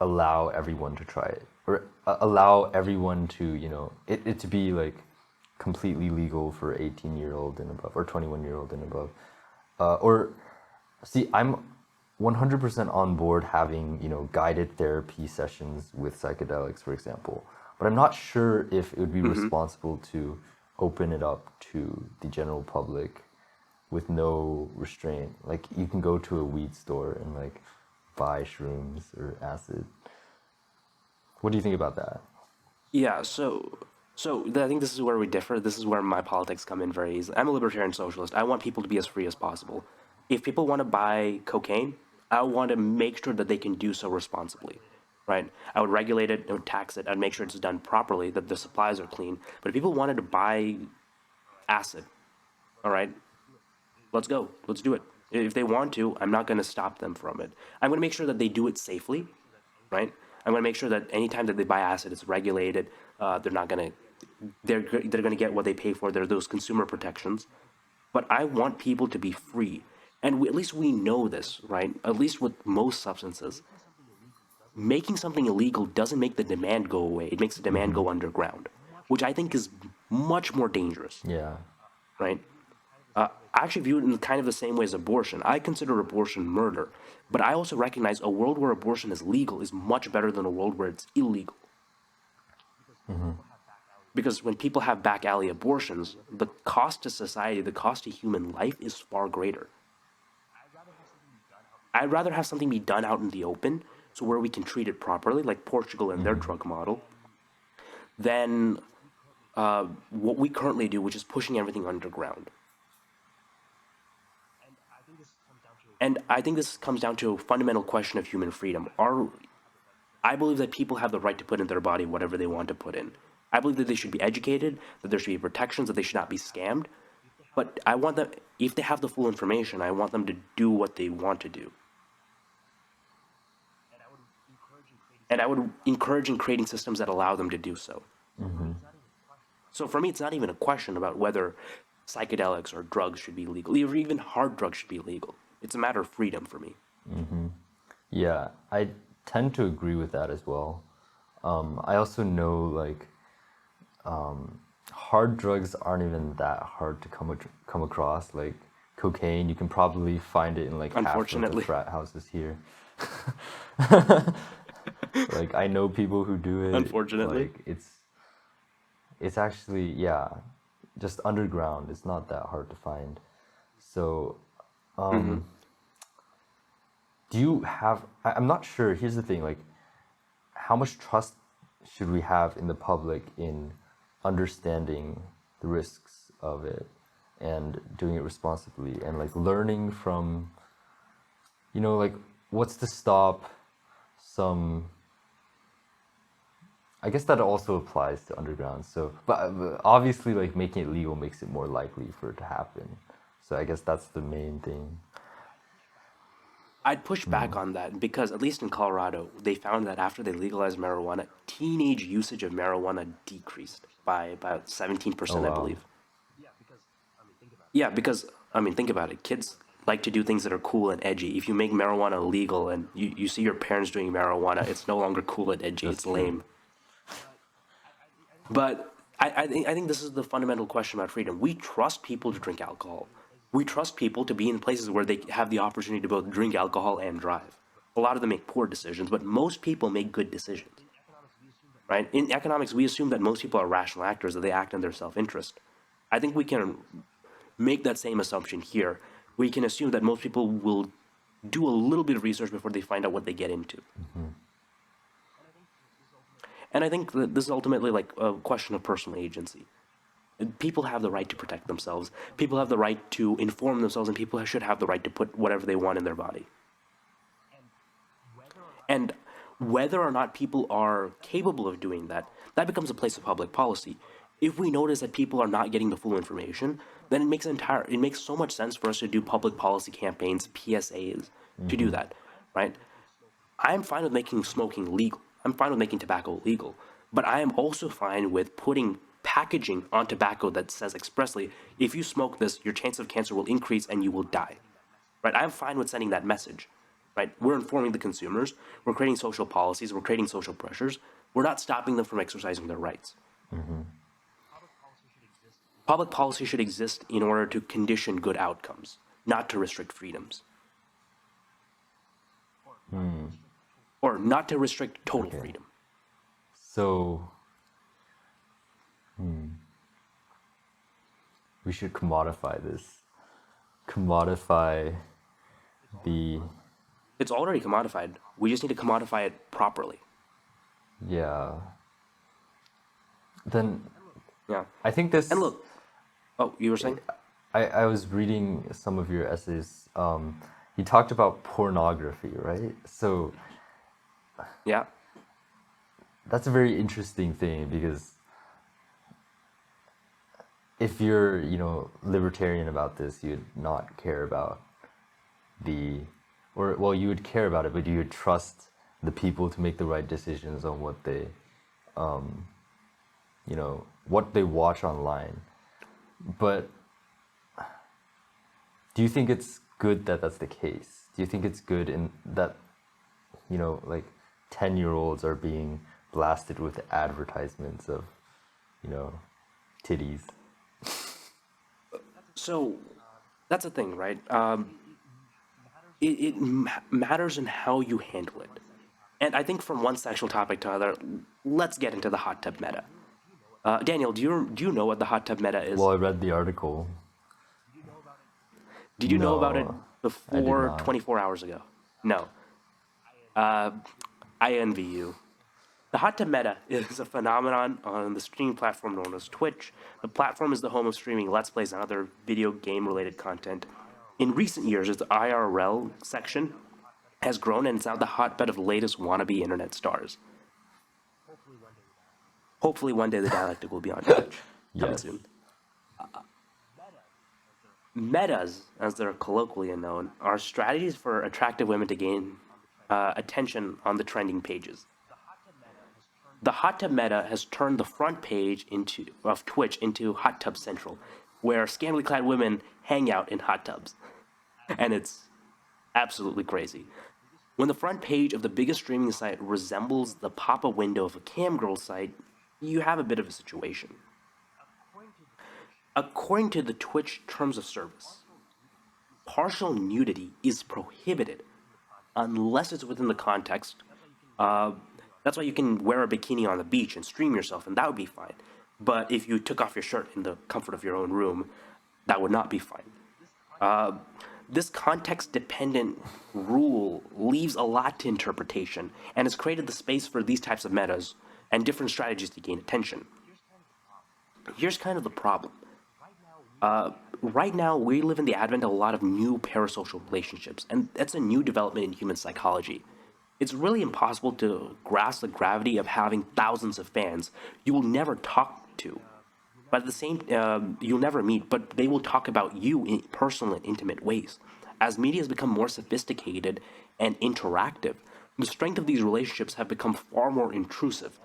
allow everyone to try it? Or allow everyone to, it to be like completely legal for 18-year-old and above, or 21-year-old and above? Or, see, I'm 100% on board having, guided therapy sessions with psychedelics, for example. But I'm not sure if it would be responsible to open it up to the general public with no restraint. Like, you can go to a weed store and like buy shrooms or acid. What do you think about that? Yeah, I think this is where we differ. This is where my politics come in very easily. I'm a libertarian socialist. I want people to be as free as possible. If people want to buy cocaine, I want to make sure that they can do so responsibly, right? I would regulate it, I would tax it, I'd make sure it's done properly, that the supplies are clean. But if people wanted to buy acid, all right, let's go, let's do it. If they want to, I'm not going to stop them from it. I'm going to make sure that they do it safely, right? I'm going to make sure that anytime that they buy acid, it's regulated. They're not going to, they're going to get what they pay for. There are those consumer protections. But I want people to be free, and at least we know this, right? At least with most substances, making something illegal doesn't make the demand go away. It makes the demand go underground, which I think is much more dangerous, Yeah. right? I actually view it in kind of the same way as abortion. I consider abortion murder, but I also recognize a world where abortion is legal is much better than a world where it's illegal. Because when people have back alley abortions, the cost to society, the cost to human life is far greater. I'd rather have something be done out in the open, so where we can treat it properly, like Portugal and their drug model, than what we currently do, which is pushing everything underground. And I think this comes down to a fundamental question of human freedom. I believe that people have the right to put in their body whatever they want to put in. I believe that they should be educated, that there should be protections, that they should not be scammed. But I want them, if they have the full information, I want them to do what they want to do. And I would encourage in creating systems that allow them to do so. So for me, it's not even a question about whether psychedelics or drugs should be legal, or even hard drugs should be legal. It's a matter of freedom for me. Yeah, I tend to agree with that as well. I also know like hard drugs aren't even that hard to come across. Like cocaine, you can probably find it in like half of the Unfortunately. frat houses here. Like I know people who do it. Unfortunately. Like it's actually, yeah, just underground. It's not that hard to find. So do you have, I'm not sure, here's the thing, like how much trust should we have in the public in understanding the risks of it and doing it responsibly and like learning from, like what's to stop some. I guess that also applies to underground. So, but obviously, like making it legal makes it more likely for it to happen. So I guess that's the main thing. I'd push back on that because, at least in Colorado, they found that after they legalized marijuana, teenage usage of marijuana decreased by about Oh 17%, I wow, believe. Yeah, because, I mean, think about it. Kids like to do things that are cool and edgy. If you make marijuana illegal and you see your parents doing marijuana, it's no longer cool and edgy, that's it's true. lame. But I think this is the fundamental question about freedom. We trust people to drink alcohol. We trust people to be in places where they have the opportunity to both drink alcohol and drive. A lot of them make poor decisions, but most people make good decisions, right? In economics, we assume that most people are rational actors, that they act in their self-interest. I think we can make that same assumption here. We can assume that most people will do a little bit of research before they find out what they get into. And I think that this is ultimately like a question of personal agency. People have the right to protect themselves. People have the right to inform themselves, and people should have the right to put whatever they want in their body. And whether or not people are capable of doing that, that becomes a place of public policy. If we notice that people are not getting the full information, then it makes so much sense for us to do public policy campaigns, PSAs, to do Mm-hmm. that, right? I'm fine with making smoking legal. I'm fine with making tobacco legal. But I am also fine with putting packaging on tobacco that says expressly, if you smoke this, your chance of cancer will increase and you will die. Right? I'm fine with sending that message. Right? We're informing the consumers. We're creating social policies. We're creating social pressures. We're not stopping them from exercising their rights. Mm-hmm. Public policy should exist in order to condition good outcomes, not to restrict freedoms, Hmm. or not to restrict total Okay. freedom. So we should commodify this. Commodify the It's already commodified. We just need to commodify it properly. yeah. Then Yeah. I think And this. look, oh, you were saying? I was reading some of your essays. You talked about pornography, right? So Yeah. that's a very interesting thing because if you're, libertarian about this, you'd not care about the, or well, you would care about it, but you would trust the people to make the right decisions on what they, what they watch online. But do you think it's good that that's the case? Do you think it's good in that, like 10-year-olds are being blasted with advertisements of, you know, titties? So that's the thing, right? It matters in how you handle it. And I think from one sexual topic to another, let's get into the hot tub meta. Daniel, do you know what the hot tub meta Well, is? I read the article. Did you know about it No, I did before not. 24 hours ago? No. Uh, I envy you. The hot tub meta is a phenomenon on the streaming platform known as Twitch. The platform is the home of streaming Let's Plays and other video game related content. In recent years, its IRL section has grown and it's now the hotbed of the latest wannabe internet stars. Hopefully, one day the dialectic will be on Twitch. Coming Yes. soon. Metas, as they're colloquially known, are strategies for attractive women to gain attention on the trending pages. The hot tub meta has turned the front page of Twitch into Hot Tub Central, where scantily clad women hang out in hot tubs. And it's absolutely crazy. When the front page of the biggest streaming site resembles the pop up window of a cam girl site, you have a bit of a situation. According to the Twitch terms of service, partial nudity is prohibited unless it's within the context. Uh, that's why you can wear a bikini on the beach and stream yourself, and that would be fine. But if you took off your shirt in the comfort of your own room, that would not be fine. Uh, this context dependent rule leaves a lot to interpretation and has created the space for these types of metas and different strategies to gain attention. Here's kind of the problem. Right now, we live in the advent of a lot of new parasocial relationships, and that's a new development in human psychology. It's really impossible to grasp the gravity of having thousands of fans you will never talk to, but at the same, you'll never meet, but they will talk about you in personal and intimate ways. As media has become more sophisticated and interactive, the strength of these relationships have become far more intrusive.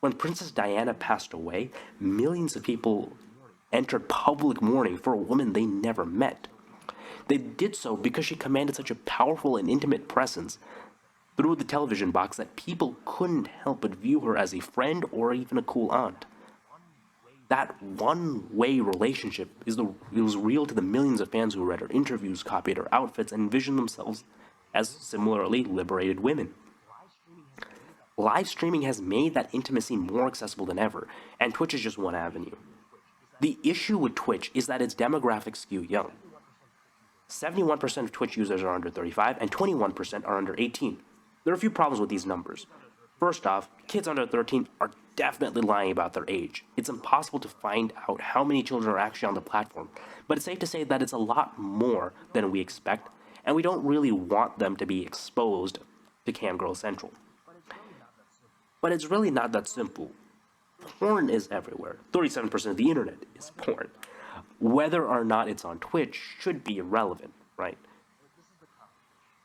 When Princess Diana passed away, millions of people entered public mourning for a woman they never met. They did so because she commanded such a powerful and intimate presence through the television box that people couldn't help but view her as a friend or even a cool aunt. That one-way relationship it was real to the millions of fans who read her interviews, copied her outfits, and envisioned themselves as similarly liberated women. Live streaming has made that intimacy more accessible than ever, and Twitch is just one avenue. The issue with Twitch is that its demographics skew young. 71% of Twitch users are under 35 and 21% are under 18. There are a few problems with these numbers. First off, kids under 13 are definitely lying about their age. It's impossible to find out how many children are actually on the platform, but it's safe to say that it's a lot more than we expect, and we don't really want them to be exposed to Camgirl Central. But it's really not that simple. Porn is everywhere. 37% of the internet is porn. Whether or not it's on Twitch should be irrelevant, right?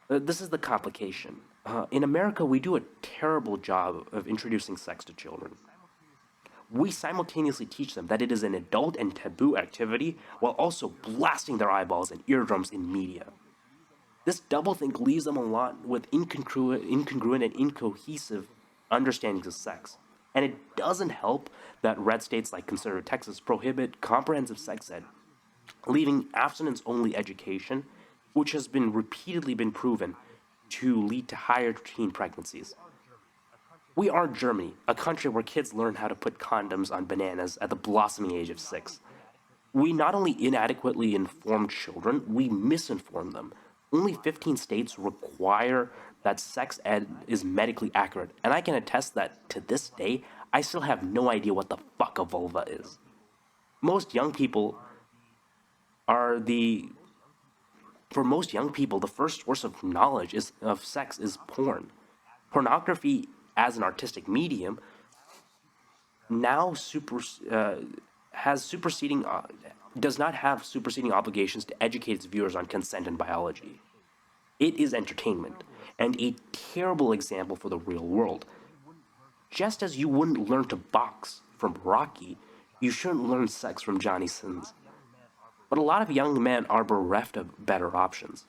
This is the complication. In America, we do a terrible job of introducing sex to children. We simultaneously teach them that it is an adult and taboo activity while also blasting their eyeballs and eardrums in media. This doublethink leaves them a lot with incongruent and incohesive understandings of sex. And it doesn't help that red states like conservative Texas prohibit comprehensive sex ed, leaving abstinence-only education, which has been repeatedly been proven to lead to higher teen pregnancies. We are Germany, a country where kids learn how to put condoms on bananas at the blossoming age of 6. We not only inadequately inform children, we misinform them. Only 15 states require that sex ed is medically accurate, and I can attest that to this day, I still have no idea what the fuck a vulva is. Most young people are the For most young people, the first source of knowledge of sex is porn. Pornography as an artistic medium now has superseding does not have superseding obligations to educate its viewers on consent and biology. It is entertainment, and a terrible example for the real world. Just as you wouldn't learn to box from Rocky, you shouldn't learn sex from Johnny Sins. But a lot of young men are bereft of better options.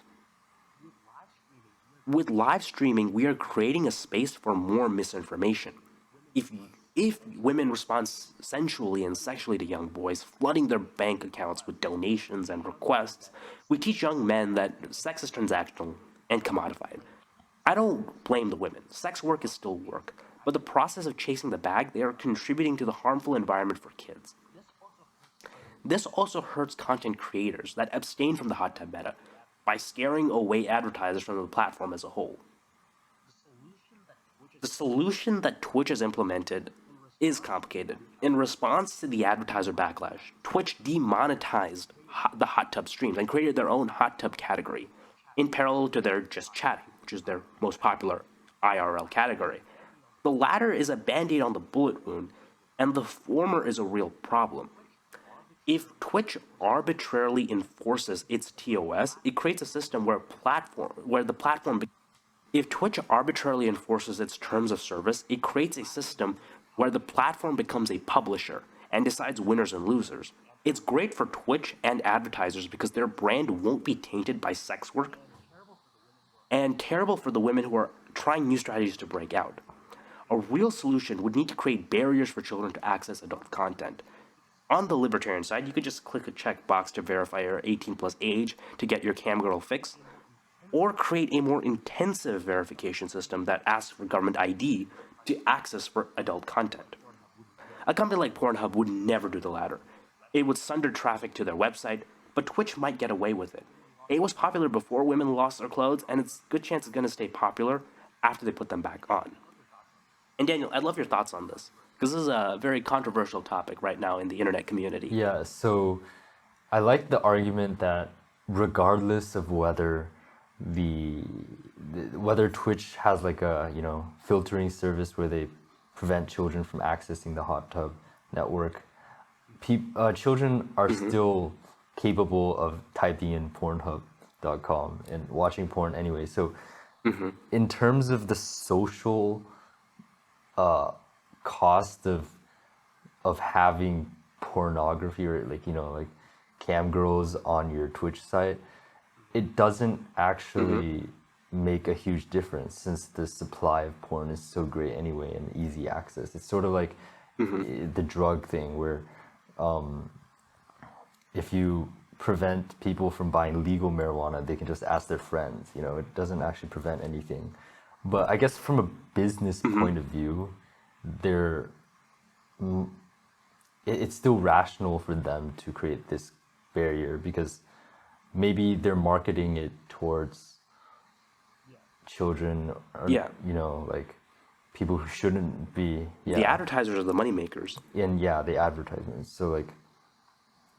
With live streaming, we are creating a space for more misinformation. If if women respond sensually and sexually to young boys, flooding their bank accounts with donations and requests, we teach young men that sex is transactional and commodified. I don't blame the women. Sex work is still work. But the process of chasing the bag, they are contributing to the harmful environment for kids. This also hurts content creators that abstain from the hot tub meta by scaring away advertisers from the platform as a whole. The solution that Twitch has implemented is complicated. In response to the advertiser backlash, Twitch demonetized the hot tub streams and created their own hot tub category, in parallel to their just chatting, which is their most popular IRL category. The latter is a band-aid on the bullet wound, and the former is a real problem. If Twitch arbitrarily enforces its TOS, it creates a system where the platform if Twitch arbitrarily enforces its terms of service, it creates a system where the platform becomes a publisher and decides winners and losers. It's great for Twitch and advertisers because their brand won't be tainted by sex work, and terrible for the women who are trying new strategies to break out. A real solution would need to create barriers for children to access adult content. On the libertarian side, you could just click a checkbox to verify your 18 plus age to get your camgirl fix, or create a more intensive verification system that asks for government ID to access for adult content. A company like Pornhub would never do the latter. It would sunder traffic to their website, but Twitch might get away with it. It was popular before women lost their clothes, and it's a good chance it's going to stay popular after they put them back on. And Daniel, I'd love your thoughts on this because this is a very controversial topic right now in the internet community. Yeah, so I like the argument that regardless of the, whether Twitch has like a, filtering service where they prevent children from accessing the hot tub network, children are Hmm. still capable of typing in pornhub.com and watching porn anyway. So Hmm. in terms of the social cost of having pornography or like cam girls on your Twitch site, it doesn't Hmm. actually make a huge difference since the supply of porn is so great anyway and easy access. It's sort of like Hmm. the drug thing where if you prevent people from buying legal marijuana, they can just ask their friends. It doesn't actually prevent anything. But I guess from a business Hmm. point of view, they're it's still rational for them to create this barrier because maybe they're marketing it towards children or Yeah, like people who shouldn't be. the Yeah, advertisers are the moneymakers. and yeah, the advertisements. So like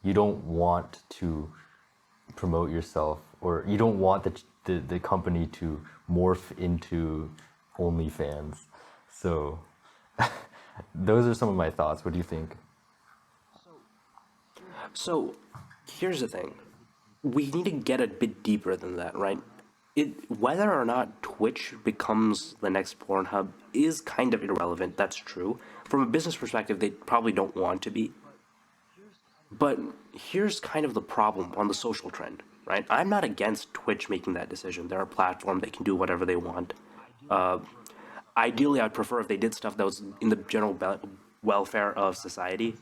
you don't want to promote yourself or you don't want the company to morph into OnlyFans. So those are some of my thoughts. What do you think? So here's the thing. We need to get a bit deeper than that, right? Whether or not Twitch becomes the next Pornhub is kind of irrelevant. That's true. From a business perspective, they probably don't want to be. But here's kind of the problem on the social trend, right? I'm not against Twitch making that decision. They're a platform; they can do whatever they want. Uh, Ideally, I'd prefer if they did stuff that was in the general welfare of society.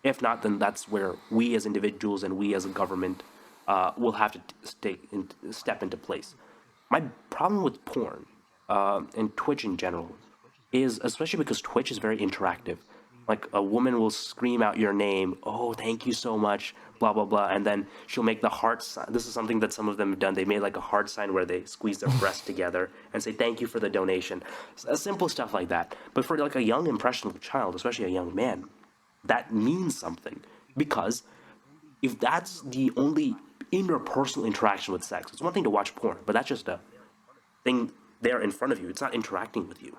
If not, then that's where we as individuals and we as a government will have to step into place. My problem with porn and Twitch in general is, especially because Twitch is very interactive. Like a woman will scream out your name, "Oh, thank you so much," blah blah blah, and then she'll make the heart sign. This is something that some of them have done. They made like a heart sign where they squeeze their breast together and say, "Thank you for the donation." Simple stuff like that. But for like a young impressionable child, especially a young man, that means something because if that's the only interpersonal interaction with sex, it's one thing to watch porn, but that's just a thing there in front of you. It's not interacting with you.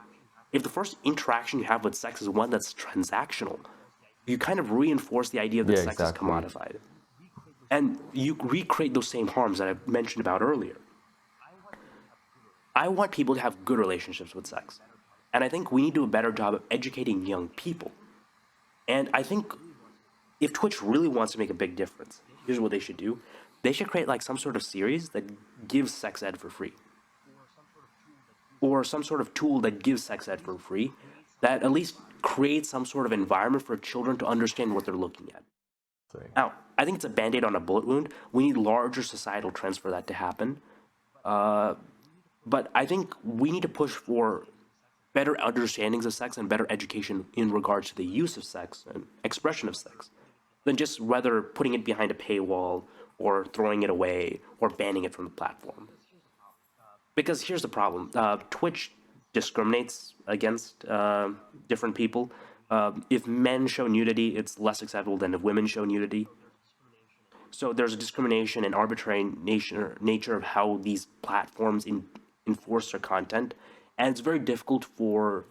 If the first interaction you have with sex is one that's transactional, you kind of reinforce the idea that Yeah, sex is exactly. commodified. And you recreate those same harms that I mentioned about earlier. I want people to have good relationships with sex. And I think we need to do a better job of educating young people. And I think if Twitch really wants to make a big difference, here's what they should do. They should create like some sort of series that gives sex ed for free, or some sort of tool that gives sex ed for free that at least creates some sort of environment for children to understand what they're looking at. Sorry. Now, I think it's a band aid on a bullet wound. We need larger societal trends for that to happen. Uh, but I think we need to push for better understandings of sex and better education in regards to the use of sex and expression of sex than just whether putting it behind a paywall or throwing it away or banning it from the platform. Because here's the problem: Twitch discriminates against different people. If men show nudity, it's less acceptable than if women show nudity. So there's a discrimination and arbitrary nature of how these platforms enforce their content, and it's very difficult for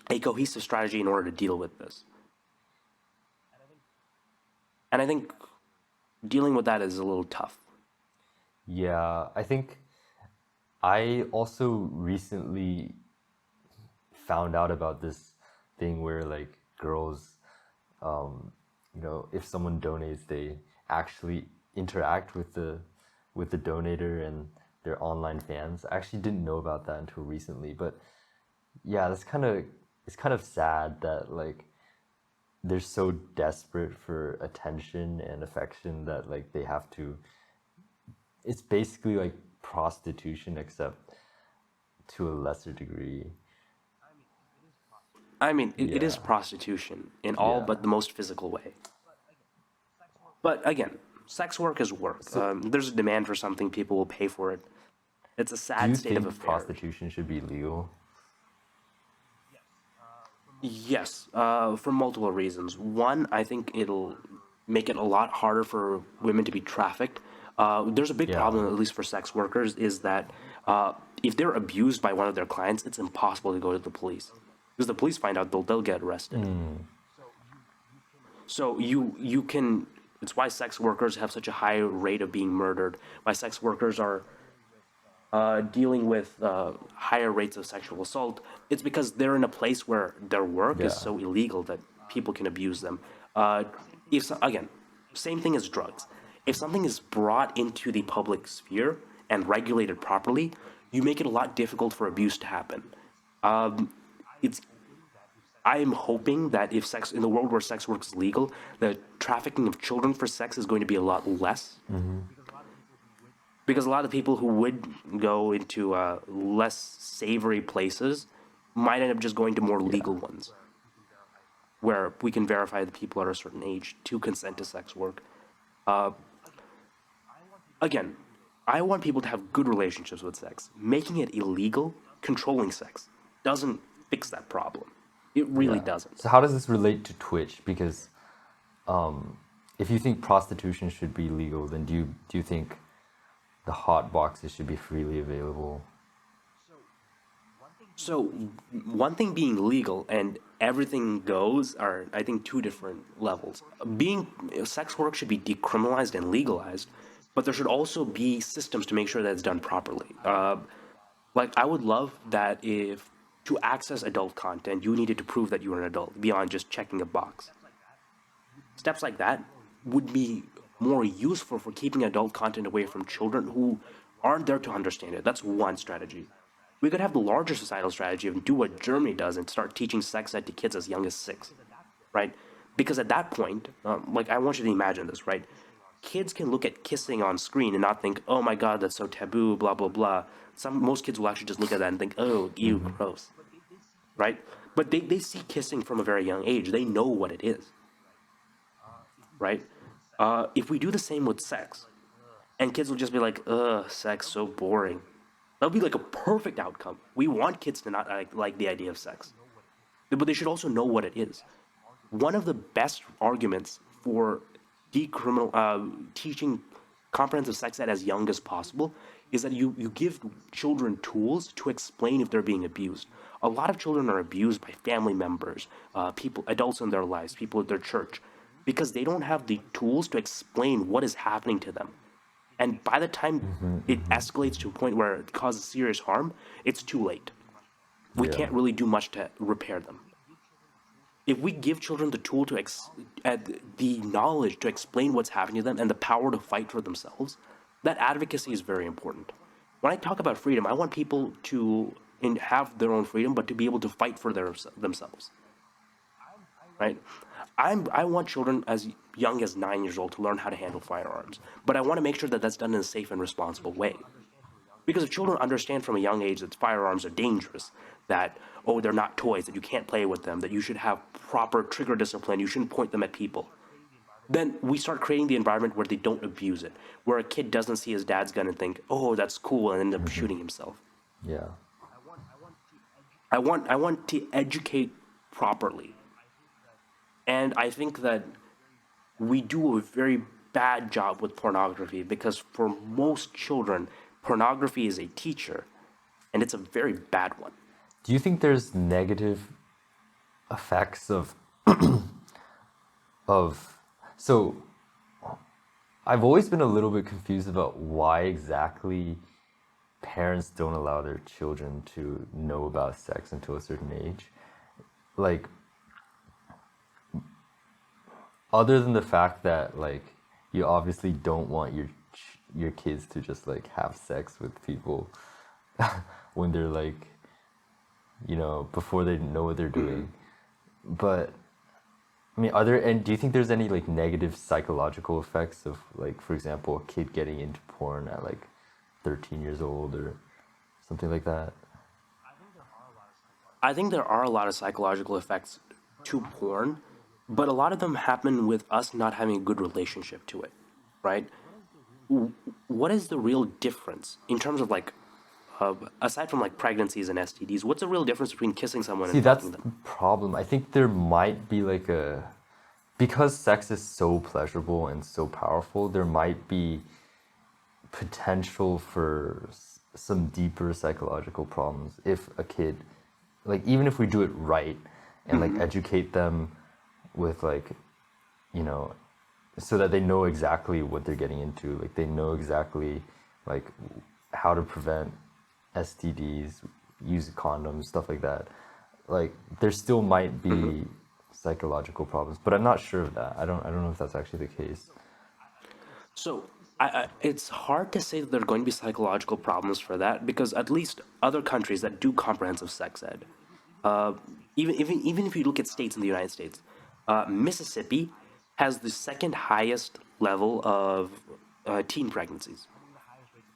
a cohesive strategy in order to deal with this. And I think dealing with that is a little tough. Yeah, I think I also recently found out about this thing where like girls, if someone donates, they actually interact with the donator and their online fans. I actually didn't know about that until recently, but yeah, it's kind of sad that like they're so desperate for attention and affection that like they have to. It's basically like prostitution, except to a lesser degree. I mean, it is Yeah, prostitution in all yeah. but the most physical way. But again, sex work is work. So, There's a demand for something, people will pay for it. It's a do sad you state of think affairs. prostitution should be legal? Yes, for multiple reasons. One, I think it'll make it a lot harder for women to be trafficked. There's a big Yeah. problem, at least for sex workers, is that if they're abused by one of their clients, it's impossible to go to the police because the police find out they'll get arrested. Mm, So you can. It's why sex workers have such a high rate of being murdered. Why sex workers are dealing with higher rates of sexual assault, it's because they're in a place where their work is yeah. so illegal that people can abuse them. Uh, again, same thing as drugs. If something is brought into the public sphere and regulated properly, you make it a lot difficult for abuse to happen. It's I am hoping that if sex in the world where sex work is legal, the trafficking of children for sex is going to be a lot less Hmm. because a lot of people who would go into less savory places might end up just going to more Yeah. legal ones where we can verify that people are a certain age to consent to sex work. Again, I want people to have good relationships with sex. Making it illegal, controlling sex, doesn't fix that problem. It really Yeah. doesn't. So how does this relate to Twitch? Because if you think prostitution should be legal, then do you think the hot boxes should be freely available? So, one thing being legal and everything goes are, I think, two different levels. Being sex work should be decriminalized and legalized, but there should also be systems to make sure that it's done properly. Like, I would love that if to access adult content, you needed to prove that you were an adult beyond just checking a box. Steps like that would be more useful for keeping adult content away from children who aren't there to understand it. That's one strategy. We could have the larger societal strategy of do what Germany does and start teaching sex ed to kids as young as 6, right? Because at that point, like I want you to imagine this, right? Kids can look at kissing on screen and not think, "Oh my God, that's so taboo," blah blah blah. Most kids will actually just look at that and think, "Oh, ew, Hmm. gross," right? But they see kissing from a very young age. They know what it is, right? If we do the same with sex, and kids will just be like, "Ugh, sex so boring." That'll be like a perfect outcome. We want kids to not like the idea of sex, but they should also know what it is. One of the best arguments for teaching comprehensive sex ed as young as possible is that you give children tools to explain if they're being abused. A lot of children are abused by family members, people, adults in their lives, people at their church, because they don't have the tools to explain what is happening to them. And by the time Hmm. it Hmm. escalates to a point where it causes serious harm, it's too late. We Yeah. can't really do much to repair them. If we give children the tool to the knowledge to explain what's happening to them and the power to fight for themselves, that advocacy is very important. When I talk about freedom, I want people to have their own freedom, but to be able to fight for themselves, right? I want children as young as 9 years old to learn how to handle firearms, but I want to make sure that that's done in a safe and responsible way. Because if children understand from a young age that firearms are dangerous, that, oh, they're not toys, that you can't play with them, that you should have proper trigger discipline, you shouldn't point them at people, then we start creating the environment where they don't abuse it, where a kid doesn't see his dad's gun and think, oh, that's cool, and end up Hmm. shooting himself. Yeah. I want to educate properly. And I think that we do a very bad job with pornography because for most children, pornography is a teacher, and it's a very bad one. Do you think there's negative effects of so I've always been a little bit confused about why exactly parents don't allow their children to know about sex until a certain age. Like, other than the fact that like you obviously don't want your kids to just like have sex with people when they're like, before they know what they're Mm-hmm. doing. But I mean, are there, and do you think there's any like negative psychological effects of like, for example, a kid getting into porn at like 13 years old or something like that? I think there are a lot of psychological effects to porn, but a lot of them happen with us not having a good relationship to it, right? What is the real difference in terms of like aside from like pregnancies and STDs, what's the real difference between kissing someone See, and that's fucking the them? problem. I think there might be like because sex is so pleasurable and so powerful, there might be potential for some deeper psychological problems if a kid, like even if we do it right and like educate them with like, you know, so that they know exactly what they're getting into, like they know exactly like how to prevent STDs, use condoms, stuff like that. Like there still might be psychological problems, but I'm not sure of that. I don't know if that's actually the case. So it's hard to say that there are going to be psychological problems for that because at least other countries that do comprehensive sex ed, uh, even if you look at states in the United States, Mississippi has the second highest level of teen pregnancies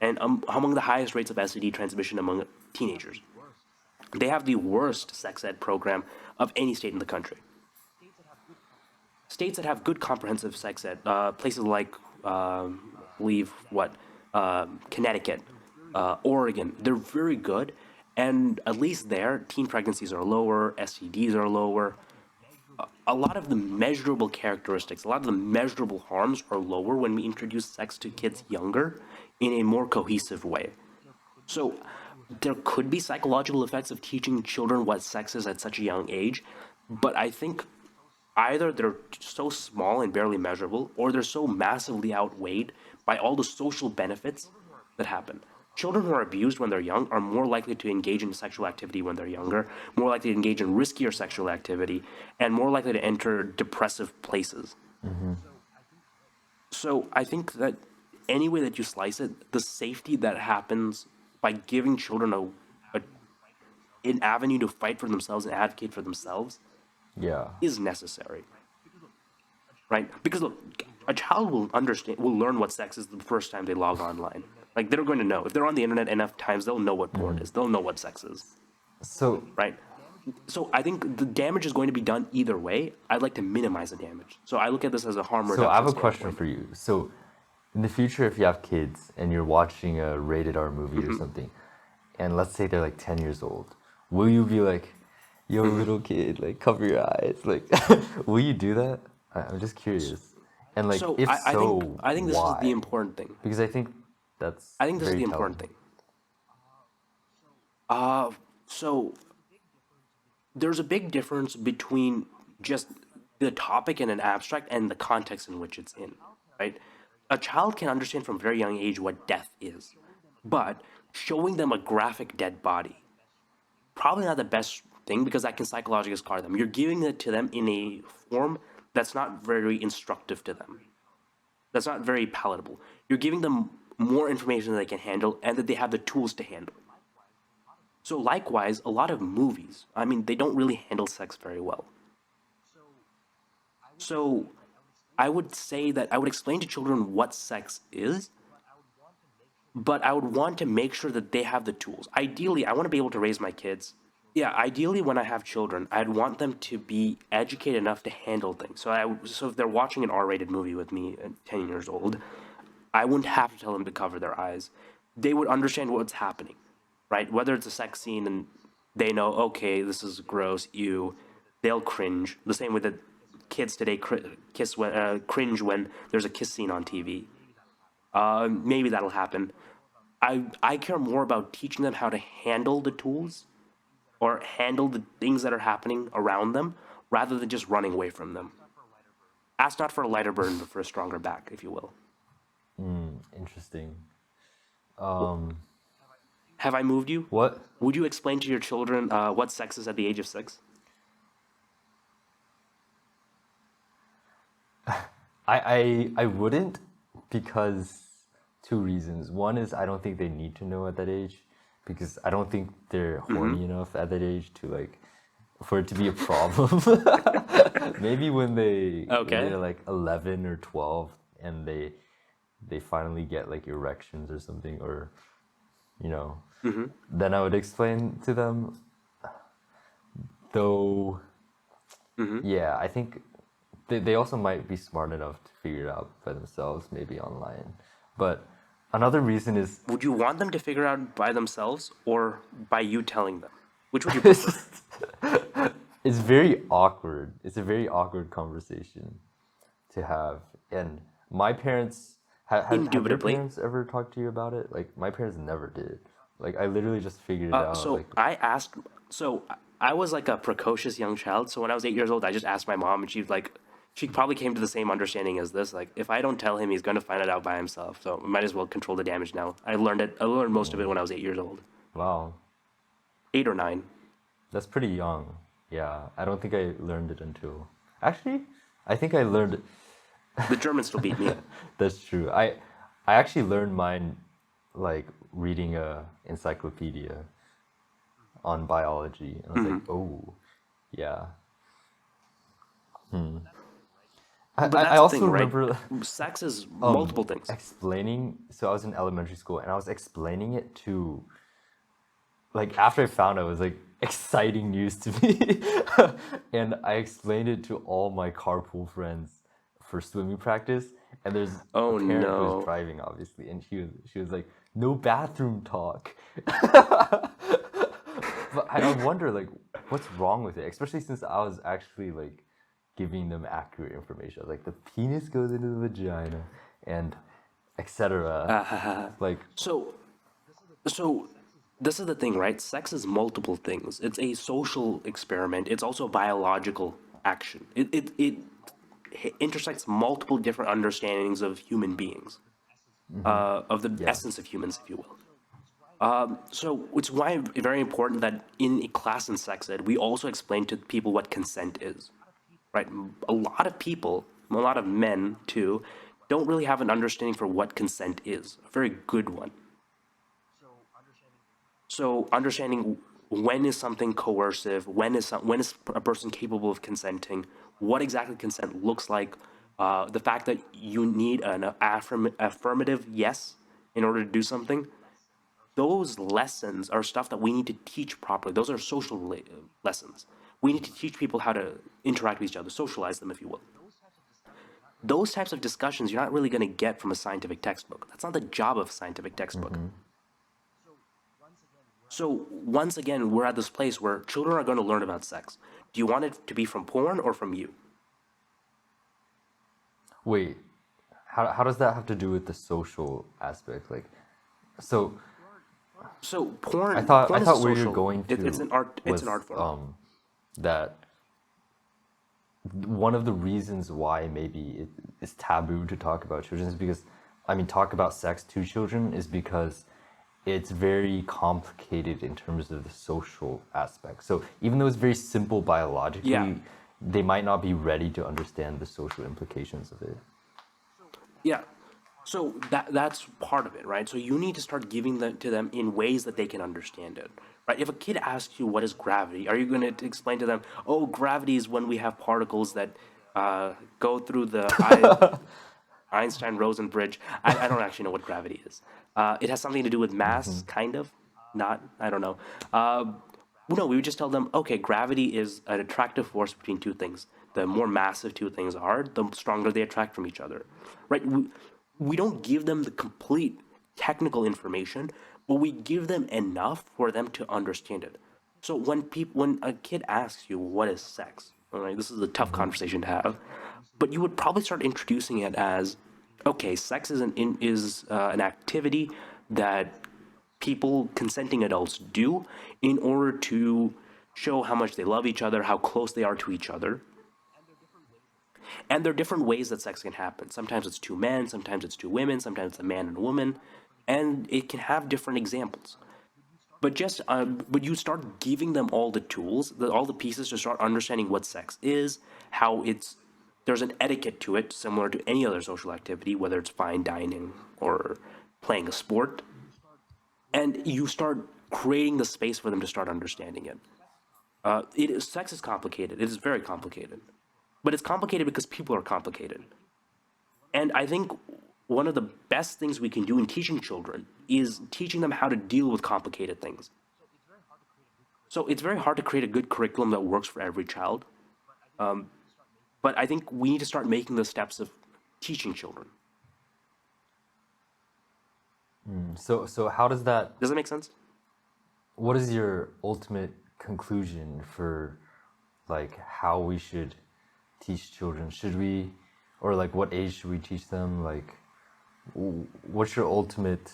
and among the highest rates of STD transmission among teenagers. They have the worst sex ed program of any state in the country. States that have good comprehensive sex ed, places like, I believe, Connecticut, Oregon, they're very good. And at least there, teen pregnancies are lower, STDs are lower. A lot of the measurable characteristics, a lot of the measurable harms are lower when we introduce sex to kids younger in a more cohesive way. So there could be psychological effects of teaching children what sex is at such a young age, but I think either they're so small and barely measurable, or they're so massively outweighed by all the social benefits that happen. Children who are abused when they're young are more likely to engage in sexual activity when they're younger, more likely to engage in riskier sexual activity, and more likely to enter depressive places. So I think that any way that you slice it, the safety that happens by giving children an avenue to fight for themselves and advocate for themselves Yeah. is necessary, right? Because look, a child will learn what sex is the first time they log online. Like they're going to know if they're on the internet enough times, they'll know what porn is. They'll know what sex is, So right? So I think the damage is going to be done either way. I'd like to minimize the damage. So I look at this as a harm So I have reduction a question standpoint. for you. So in the future, if you have kids and you're watching a rated R movie or something, and let's say they're like 10 years old, will you be like, yo, little kid, like cover your eyes? Like, will you do that? I'm just curious. And like, So if I think so, I think this is the why? important thing. Because I think that's I think this is very the important telling. thing. So there's a big difference between just the topic in an abstract and the context in which it's in, right? A child can understand from a very young age what death is, but showing them a graphic dead body, probably not the best thing because that can psychologically scar them. You're giving it to them in a form that's not very instructive to them, that's not very palatable. You're giving them more information than they can handle and that they have the tools to handle. So, likewise, a lot of movies, I mean, they don't really handle sex very well. So, I would say that I would explain to children what sex is, but I would want to make sure that they have the tools. Ideally, I want to be able to raise my kids. Yeah, ideally, when I have children, I'd want them to be educated enough to handle things. So if they're watching an R-rated movie with me at 10 years old, I wouldn't have to tell them to cover their eyes. They would understand what's happening, right? Whether it's a sex scene and they know, okay, this is gross, ew, they'll cringe. The same way that kids today cringe when there's a kiss scene on TV. Maybe that'll happen. I care more about teaching them how to handle the tools or handle the things that are happening around them rather than just running away from them. Ask not for a lighter burden, but for a stronger back, if you will. Interesting. Have I moved you? What? Would you explain to your children what sex is at the age of 6? I wouldn't because two reasons. One is I don't think they need to know at that age because I don't think they're horny enough at that age to like for it to be a problem. Maybe when Okay. they're like 11 or 12 and they finally get like erections or something or you know then I would explain to them though yeah, I think they also might be smart enough to figure it out by themselves, maybe online. But another reason is Would you want them to figure out by themselves or by you telling them? Which would you prefer? it's very awkward. It's a very awkward conversation to have. And my parents have your Indubitably. parents ever talked to you about it? Like my parents never did. Like I literally just figured it out. So Like I asked. So I was like a precocious young child. So when I was 8 years old, I just asked my mom, and she probably came to the same understanding as this. Like, if I don't tell him, he's going to find it out by himself. So we might as well control the damage now. I learned it. I learned most of it when I was 8 years old, wow, 8 or 9. that's pretty young. Yeah, I don't think I learned it until actually, I think I learned. The Germans still beat me. That's true. I actually learned mine like reading a encyclopedia on biology, and I was like, oh, yeah. But I that's the also thing, right? remember Sex is multiple things. explaining. So I was in elementary school, and I was explaining it to like after I found out, it was like exciting news to me, and I explained it to all my carpool friends for swimming practice. And there's a Oh parent who was no. driving, obviously, and she was like, "No bathroom talk." But I wonder like what's wrong with it, especially since I was actually like giving them accurate information. Like the penis goes into the vagina and etc. Like So so this is the thing, right? Sex is multiple things. It's a social experiment. It's also a biological action. It intersects multiple different understandings of human beings, of the yeah. essence of humans, if you will. So it's why very important that in a class in sex ed, we also explain to people what consent is, right? A lot of people, a lot of men too, don't really have an understanding for what consent is, a very good one. So understanding when is something coercive, when is a person capable of consenting, what exactly consent looks like, the fact that you need an affirmative yes in order to do something. Those lessons are stuff that we need to teach properly. Those are social lessons. We need to teach people how to interact with each other, socialize them, if you will. Those types of discussions you're not really going to get from a scientific textbook. That's not the job of a scientific textbook. Mm-hmm. So once again, we're at this place where children are going to learn about sex. Do you want it to be from porn or from you? Wait, how does that have to do with the social aspect? Like, so So I porn, thought I porn is a thought where you're social. going It's to an art. It's an was art form. that one of the reasons why maybe it is taboo to talk about children is because, I mean, talk about sex to children is because it's very complicated in terms of the social aspect. So even though it's very simple Yeah, biologically, they might not be ready to understand the social implications of it. yeah. So that's part of it, right? So you need to start giving them to them in ways that they can understand it, right? If a kid asks you what is gravity, are you going to explain to them, "Oh, gravity is when we have particles that go through the Einstein-Rosen bridge"? I don't actually know what gravity is. It has something to do with mass, Hmm. kind of. Not, I don't know. No, we would just tell them, okay, gravity is an attractive force between two things. The more massive two things are, the stronger they attract from each other, right? We don't give them the complete technical information, but we give them enough for them to understand it. So when a kid asks you what is sex, all right, this is a tough Hmm. conversation to have, but you would probably start introducing it as, okay, sex is an activity that people, consenting adults, do in order to show how much they love each other, how close they are to each other. And there are different ways that sex can happen. Sometimes it's two men, sometimes it's two women, sometimes it's a man and a woman, and it can have different examples. But you start giving them all the tools, all the pieces to start understanding what sex is, how it's there's an etiquette to it, similar to any other social activity, whether it's fine dining or playing a sport, and you start creating the space for them to start understanding it. Sex is complicated. It is very complicated, but it's complicated because people are complicated. And I think one of the best things we can do in teaching children is teaching them how to deal with complicated things. So it's very hard to create a good curriculum that works for every child. But I think we need to start making the steps of teaching children. So how does that? Does that make sense? What is your ultimate conclusion for like how we should teach children? Should we, or like what age should we teach them? Like, what's your ultimate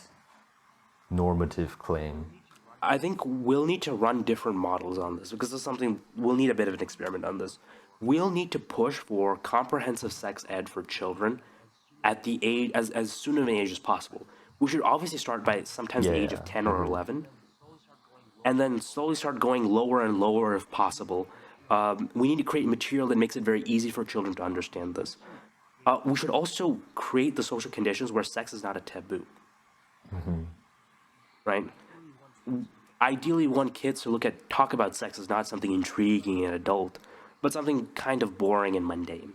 normative claim? I think we'll need to run different models on this because this is something we'll need a bit of an experiment on this. We'll need to push for comprehensive sex ed for children at the age as soon of an age as possible. We should obviously start by sometimes Yeah, the age yeah, of 10 or agreed. 11, and then slowly start going lower and lower if possible. We need to create material that makes it very easy for children to understand this. We should also create the social conditions where sex is not a taboo, right? Ideally, we want kids to talk about sex as not something intriguing and adult, but something kind of boring and mundane.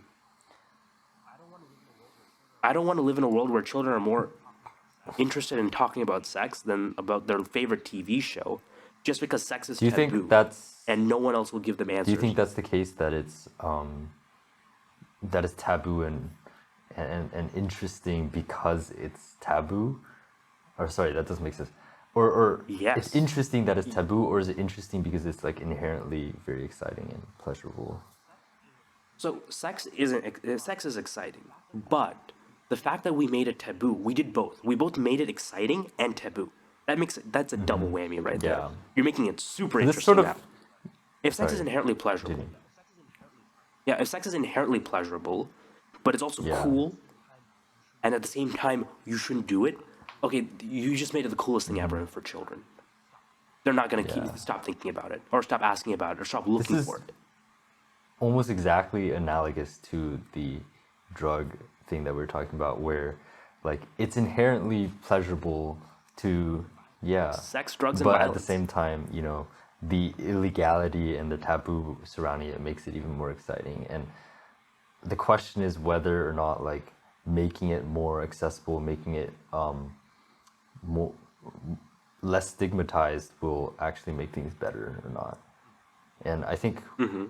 I don't want to live in a world where children are more interested in talking about sex than about their favorite TV show, just because sex is Do you think taboo that's and no one else will give them do you answers. think that's the case that it's taboo and interesting because it's taboo? Or sorry, that doesn't make sense. Or it's Yes. interesting that it's taboo, or is it interesting because it's like inherently very exciting and pleasurable? So sex is exciting, but the fact that we made it taboo, we did both. We both made it exciting and taboo. That's a double whammy right there. Yeah. You're making it super So this sort interesting of now. If sex is sorry, inherently pleasurable, continue. yeah, if sex is inherently pleasurable, but it's also Yeah. cool, and at the same time you shouldn't do it. Okay, you just made it the coolest thing ever for children. They're not gonna Yeah. stop thinking about it, or stop asking about it, or stop This looking for is it. almost exactly analogous to the drug thing that we are talking about, where like it's inherently pleasurable to, yeah, Sex, drugs, and but at the violence. same time, the illegality and the taboo surrounding it makes it even more exciting. And the question is whether or not like making it more accessible, making it more less stigmatized will actually make things better or not. And I think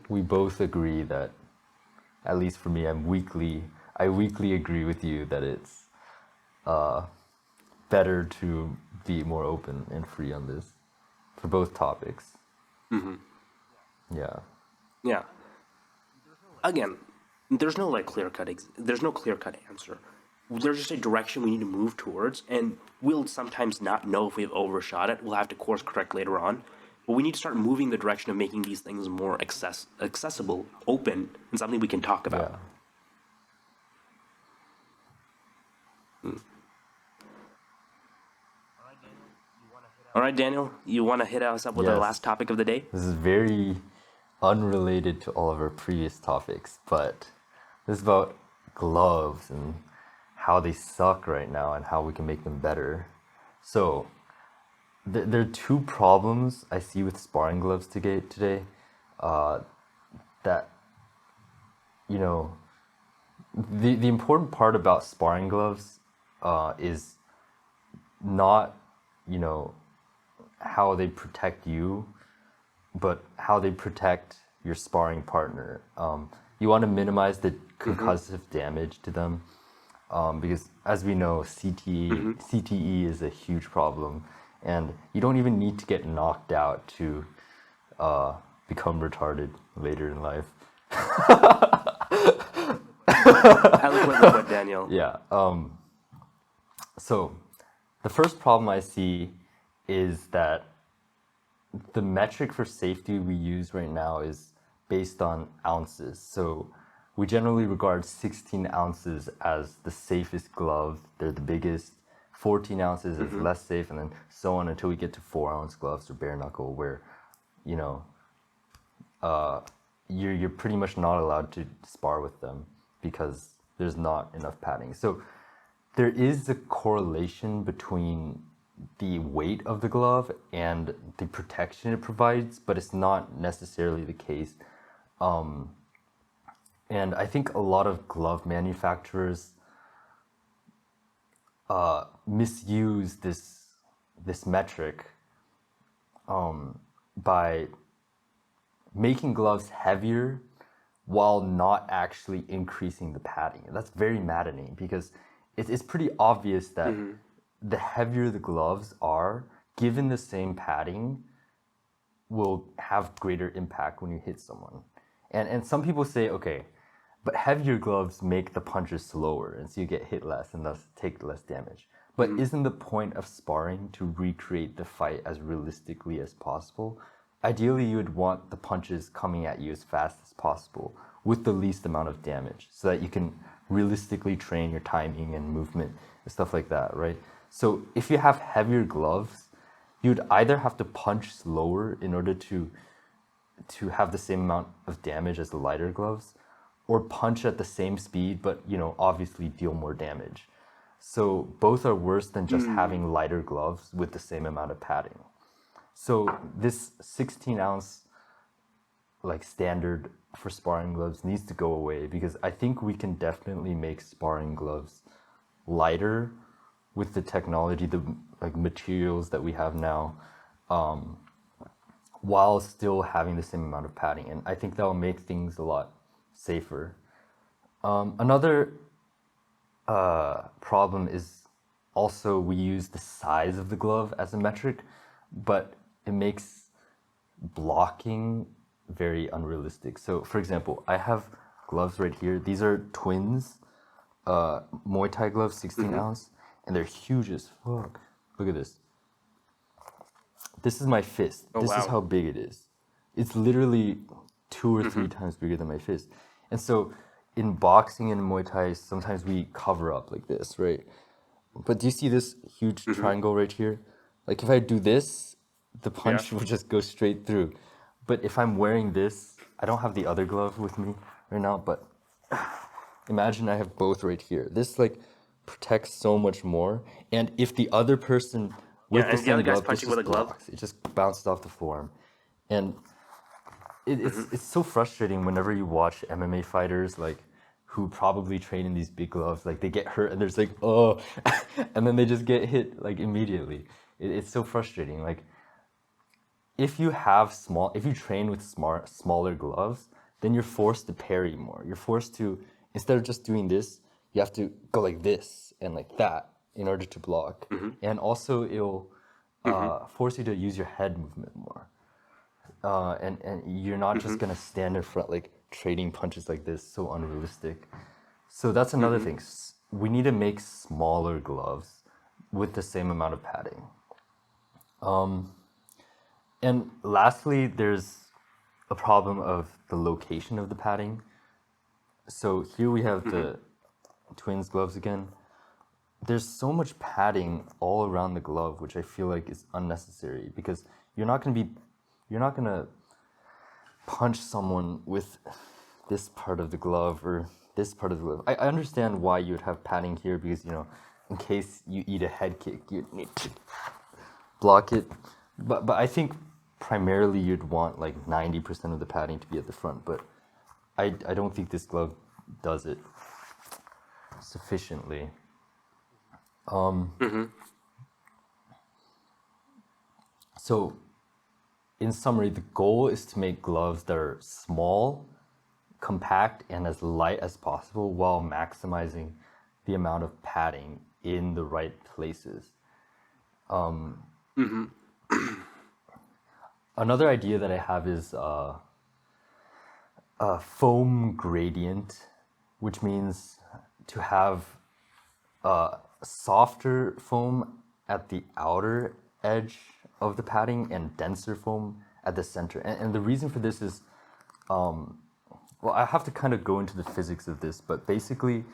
we both agree that, at least for me, I weekly agree with you that it's better to be more open and free on this for both topics. Yeah. Yeah. Again, there's no clear cut answer. There's just a direction we need to move towards, and we'll sometimes not know if we've overshot it. We'll have to course correct later on, but we need to start moving the direction of making these things more accessible, open, and something we can talk about. Yeah. All right, Daniel, you want to hit us up with our last Yes. topic of the day? This is very unrelated to all of our previous topics, but this is about gloves and how they suck right now and how we can make them better. So, there are two problems I see with sparring gloves today. That, you know, the important part about sparring gloves is not, you know, how they protect you, but how they protect your sparring partner. You want to minimize the concussive damage to them, because as we know, CTE is a huge problem, and you don't even need to get knocked out to become retarded later in life. Eloquently put, Daniel. Yeah. So the first problem I see is that the metric for safety we use right now is based on ounces. So we generally regard 16 ounces as the safest glove. They're the biggest. 14 ounces is less safe, and then so on until we get to 4-ounce gloves or bare knuckle, where, you know, you're pretty much not allowed to spar with them because there's not enough padding. So there is a correlation between the weight of the glove and the protection it provides, but it's not necessarily the case. And I think a lot of glove manufacturers misuse this metric by making gloves heavier while not actually increasing the padding. And that's very maddening because it's pretty obvious that the heavier the gloves are, given the same padding, will have greater impact when you hit someone. And some people say, okay, but heavier gloves make the punches slower, and so you get hit less and thus take less damage. But isn't the point of sparring to recreate the fight as realistically as possible? Ideally, you would want the punches coming at you as fast as possible with the least amount of damage so that you can realistically train your timing and movement and stuff like that, right? So if you have heavier gloves, you'd either have to punch slower in order to have the same amount of damage as the lighter gloves, or punch at the same speed but obviously deal more damage. So both are worse than just having lighter gloves with the same amount of padding. So this 16-ounce like standard for sparring gloves needs to go away, because I think we can definitely make sparring gloves lighter with the technology, the like materials that we have now, while still having the same amount of padding. And I think that will make things a lot safer. Another problem is also we use the size of the glove as a metric, but it makes blocking very unrealistic. So for example, I have gloves right here. These are twins, Muay Thai gloves, 16 ounce, and they're huge as fuck. Look at this. This is my fist. Oh, This is wow. how big it is. It's literally 2 or 3 times bigger than my fist. And so in boxing and Muay Thai, sometimes we cover up like this, right? But do you see this huge triangle right here? Like if I do this, the punch will just go straight through. But if I'm wearing this, I don't have the other glove with me right now, but imagine I have both right here. This like protects so much more. And if the other person Yeah, with the and the other same guy's glove, this punching with just a glove. blocks. It just bounces off the forearm. And it's so frustrating whenever you watch MMA fighters like who probably train in these big gloves, like they get hurt and there's like, oh, and then they just get hit like immediately. It's so frustrating. Like if you train with smaller gloves, then you're forced to parry more. You're forced to, instead of just doing this, you have to go like this and like that in order to block. And also it'll force you to use your head movement more. And you're not just gonna stand in front like trading punches like this, so unrealistic. So that's another thing. We need to make smaller gloves with the same amount of padding. And lastly, there's a problem of the location of the padding. So here we have the twins gloves again. There's so much padding all around the glove, which I feel like is unnecessary, because you're not gonna punch someone with this part of the glove or this part of the glove. I understand why you would have padding here, because in case you eat a head kick, you need to block it. But I think primarily you'd want like 90% of the padding to be at the front, but I don't think this glove does it sufficiently. So in summary, the goal is to make gloves that are small, compact, and as light as possible while maximizing the amount of padding in the right places. Another idea that I have is a foam gradient, which means to have softer foam at the outer edge of the padding and denser foam at the center. And the reason for this is, well, I have to kind of go into the physics of this, but basically,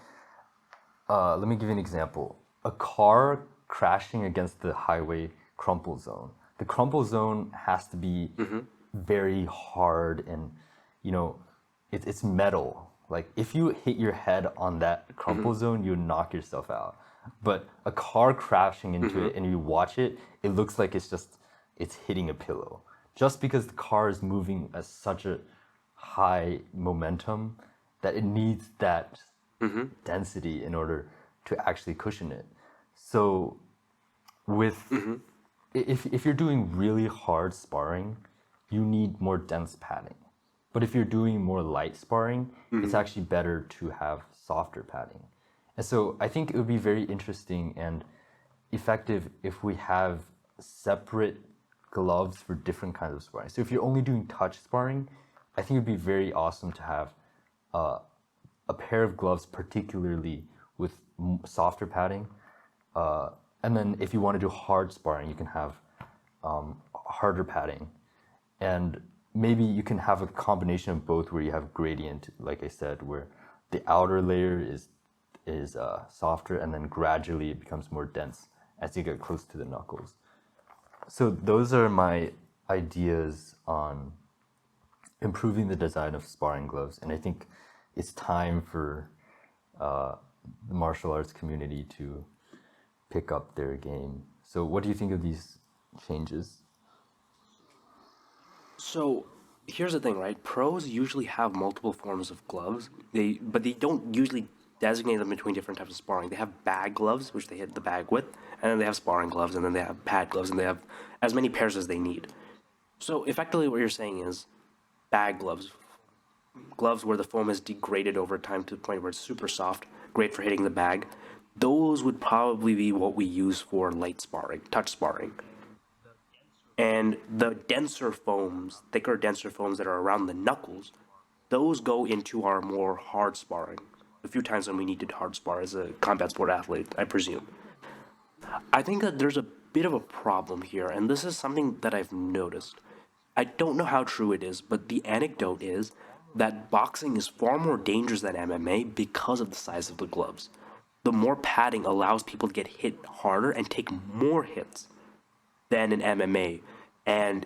let me give you an example. A car crashing against the highway crumple zone. The crumple zone has to be very hard, and it's metal. Like if you hit your head on that crumple zone, you knock yourself out. But a car crashing into it and you watch it, it looks like it's hitting a pillow. Just because the car is moving at such a high momentum that it needs that density in order to actually cushion it. So with if you're doing really hard sparring, you need more dense padding. But if you're doing more light sparring, it's actually better to have softer padding. And so I think it would be very interesting, and effective if we have separate gloves for different kinds of sparring. So if you're only doing touch sparring, I think it'd be very awesome to have a pair of gloves, particularly with softer padding. And then if you want to do hard sparring, you can have harder padding. And maybe you can have a combination of both where you have gradient, like I said, where the outer layer is softer and then gradually it becomes more dense as you get close to the knuckles. So those are my ideas on improving the design of sparring gloves. And I think it's time for the martial arts community to pick up their game. So what do you think of these changes? So here's the thing, right? Pros usually have multiple forms of gloves. But they don't usually designate them between different types of sparring. They have bag gloves, which they hit the bag with, and then they have sparring gloves, and then they have pad gloves, and they have as many pairs as they need. So effectively, what you're saying is bag gloves, gloves where the foam is degraded over time to the point where it's super soft, great for hitting the bag. Those would probably be what we use for light sparring, touch sparring. And the denser foams, thicker, denser foams that are around the knuckles, those go into our more hard sparring. A few times when we need to hard spar as a combat sport athlete, I presume. I think that there's a bit of a problem here, and this is something that I've noticed. I don't know how true it is, but the anecdote is that boxing is far more dangerous than MMA because of the size of the gloves. The more padding allows people to get hit harder and take more hits than in MMA and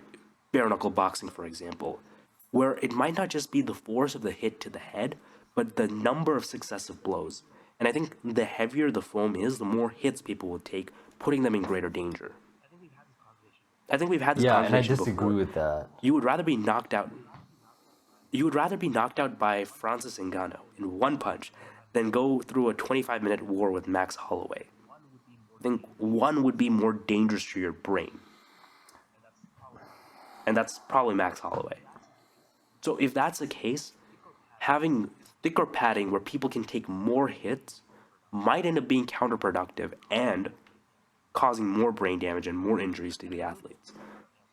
bare knuckle boxing, for example, where it might not just be the force of the hit to the head, but the number of successive blows. And I think the heavier the foam is, the more hits people will take, putting them in greater danger. I think we've had this Yeah, and I conversation disagree before. with that. You would rather be knocked out. You would rather be knocked out by Francis Ngannou in one punch than go through a 25-minute war with Max Holloway. I think one would be more dangerous to your brain. And that's probably Max Holloway. So if that's the case, having thicker padding where people can take more hits might end up being counterproductive and causing more brain damage and more injuries to the athletes.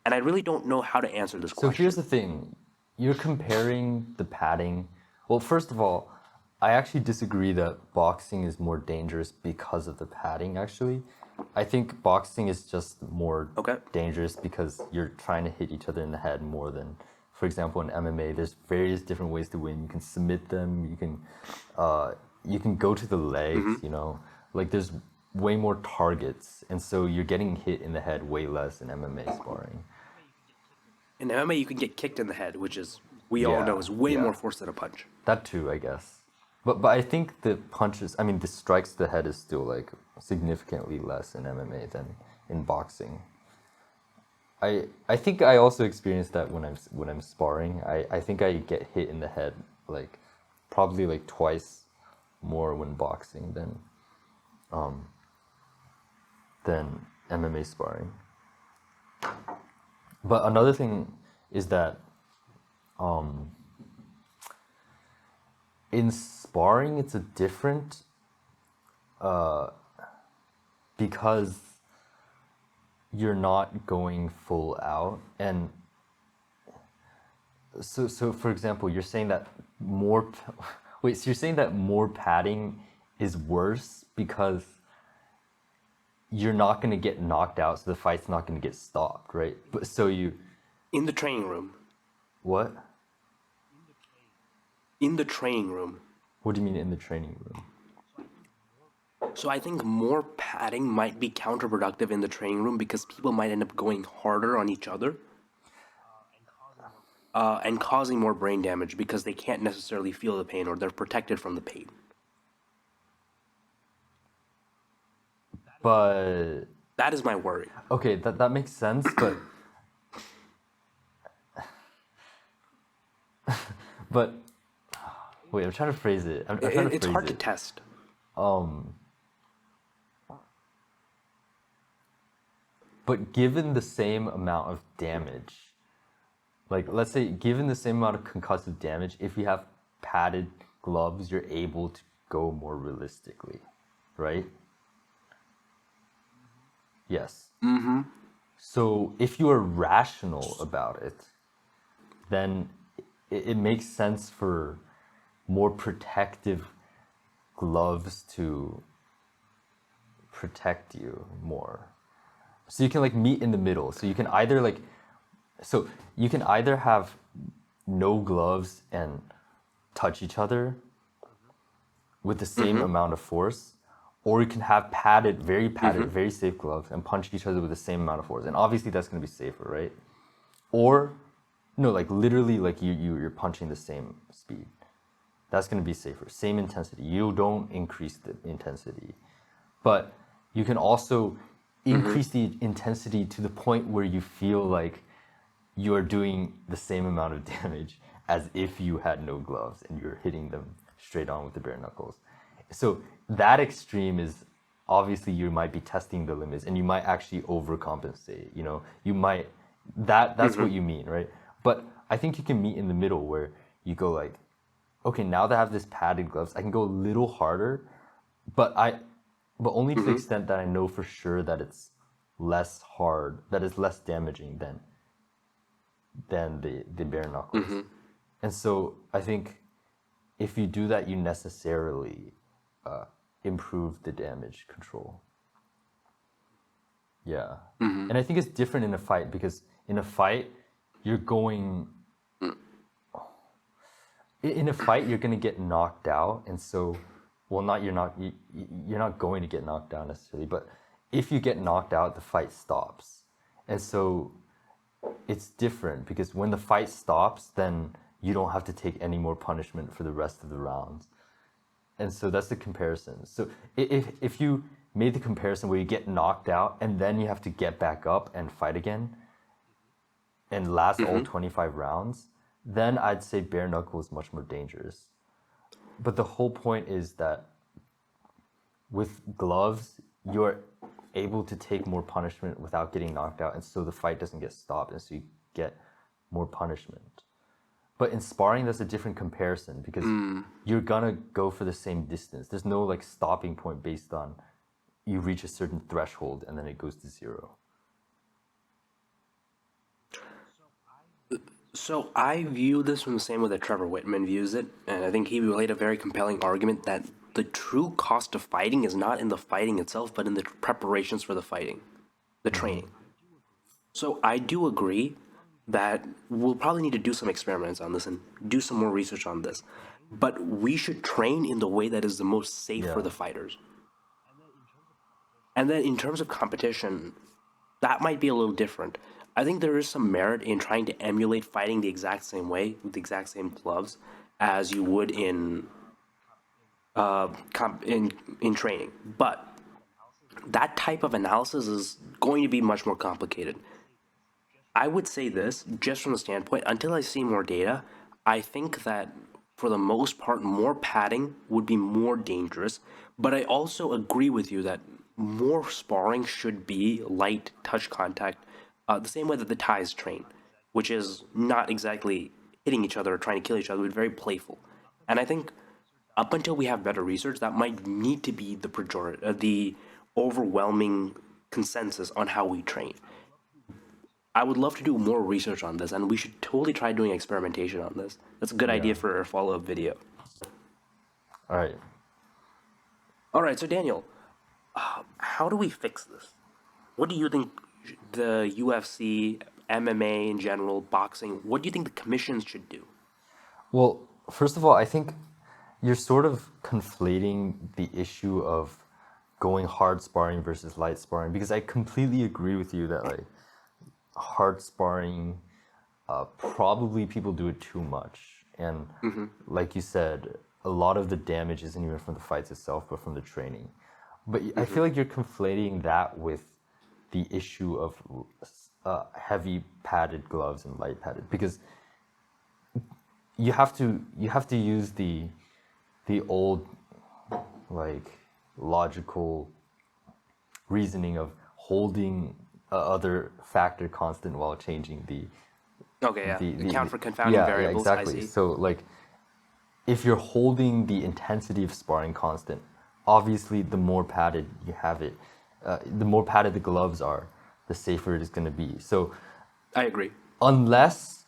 And I really don't know how to answer this So question. here's the thing. You're comparing the padding. Well, first of all, I actually disagree that boxing is more dangerous because of the padding, actually. I think boxing is just more Okay. dangerous because you're trying to hit each other in the head more than, for example, in MMA, there's various different ways to win. You can submit them, you can go to the legs, you know, like there's way more targets. And so you're getting hit in the head way less in MMA sparring. In MMA, you can get kicked in the head, which is, we all know, is way more force than a punch. That too, I guess. But I think the punches, I mean, the strikes to the head is still like significantly less in MMA than in boxing. I think I also experienced that when I'm sparring. I think I get hit in the head like probably like twice more when boxing than MMA sparring. But another thing is that in sparring it's a different because you're not going full out. And so for example, you're saying that so you're saying that more padding is worse because you're not going to get knocked out, so the fight's not going to get stopped, right? But so you In the training room. what? In the training room. What do you mean in the training room? So I think more padding might be counterproductive in the training room because people might end up going harder on each other and causing more brain damage because they can't necessarily feel the pain or they're protected from the pain. But That is my worry. okay, that makes sense, but but wait, I'm trying to phrase it. I'm trying to It's phrase hard to it. test. But given the same amount of damage, like let's say given the same amount of concussive damage, if you have padded gloves, you're able to go more realistically, right? Yes. So if you are rational about it, then it makes sense for more protective gloves to protect you more. So you can like meet in the middle. So you can either like, so you can either have no gloves and touch each other with the same amount of force, or you can have padded, very safe gloves and punch each other with the same amount of force. And obviously that's going to be safer, right? Or no, like literally like you're punching the same speed. That's going to be safer. Same intensity. You don't increase the intensity. But you can also increase the intensity to the point where you feel like you are doing the same amount of damage as if you had no gloves and you're hitting them straight on with the bare knuckles. So that extreme is obviously you might be testing the limits and you might actually overcompensate. You know, you might that's what you mean, right? But I think you can meet in the middle where you go like, okay, now that I have this padded gloves, I can go a little harder, but only to the extent that I know for sure that it's less hard, that it's less damaging than the bare knuckles. And so I think if you do that, you necessarily improve the damage control. Yeah. And I think it's different in a fight because in a fight, you're going in a fight you're going to get knocked out, and so well not you're not going to get knocked out necessarily, but if you get knocked out the fight stops. And so it's different because when the fight stops then you don't have to take any more punishment for the rest of the rounds. And so that's the comparison. So if you made the comparison where you get knocked out and then you have to get back up and fight again and last all 25 rounds, then I'd say bare knuckle is much more dangerous. But the whole point is that with gloves, you're able to take more punishment without getting knocked out, and so the fight doesn't get stopped, and so you get more punishment. But in sparring, that's a different comparison because you're gonna go for the same distance. There's no like stopping point based on you reach a certain threshold and then it goes to zero. So I view this from the same way that Trevor Whitman views it, and I think he laid a very compelling argument that the true cost of fighting is not in the fighting itself, but in the preparations for the fighting, the training. So I do agree that we'll probably need to do some experiments on this and do some more research on this, but we should train in the way that is the most safe for Yeah. the fighters. And then in terms of competition, that might be a little different. I think there is some merit in trying to emulate fighting the exact same way with the exact same gloves as you would in in training. But that type of analysis is going to be much more complicated. I would say this just from the standpoint, until I see more data, I think that for the most part, more padding would be more dangerous. But I also agree with you that more sparring should be light touch contact, the same way that the Thais train, which is not exactly hitting each other or trying to kill each other, but very playful. And I think up until we have better research, that might need to be the overwhelming consensus on how we train. I would love to do more research on this, and we should totally try doing experimentation on this. That's a good idea Yeah. for a follow-up video. All right. All right, so Daniel, how do we fix this? What do you think the UFC, MMA in general, boxing, what do you think the commissions should do? Well, first of all, I think you're sort of conflating the issue of going hard sparring versus light sparring because I completely agree with you that like hard sparring, probably people do it too much. And like you said, a lot of the damage isn't even from the fights itself, but from the training. But I feel like you're conflating that with the issue of heavy padded gloves and light padded because you have to use the old like logical reasoning of holding a other factor constant while changing Okay, yeah. the Account for confounding yeah, variables, I exactly. see. So like if you're holding the intensity of sparring constant, obviously the more padded you have it, the more padded the gloves are, the safer it is going to be. So I agree. unless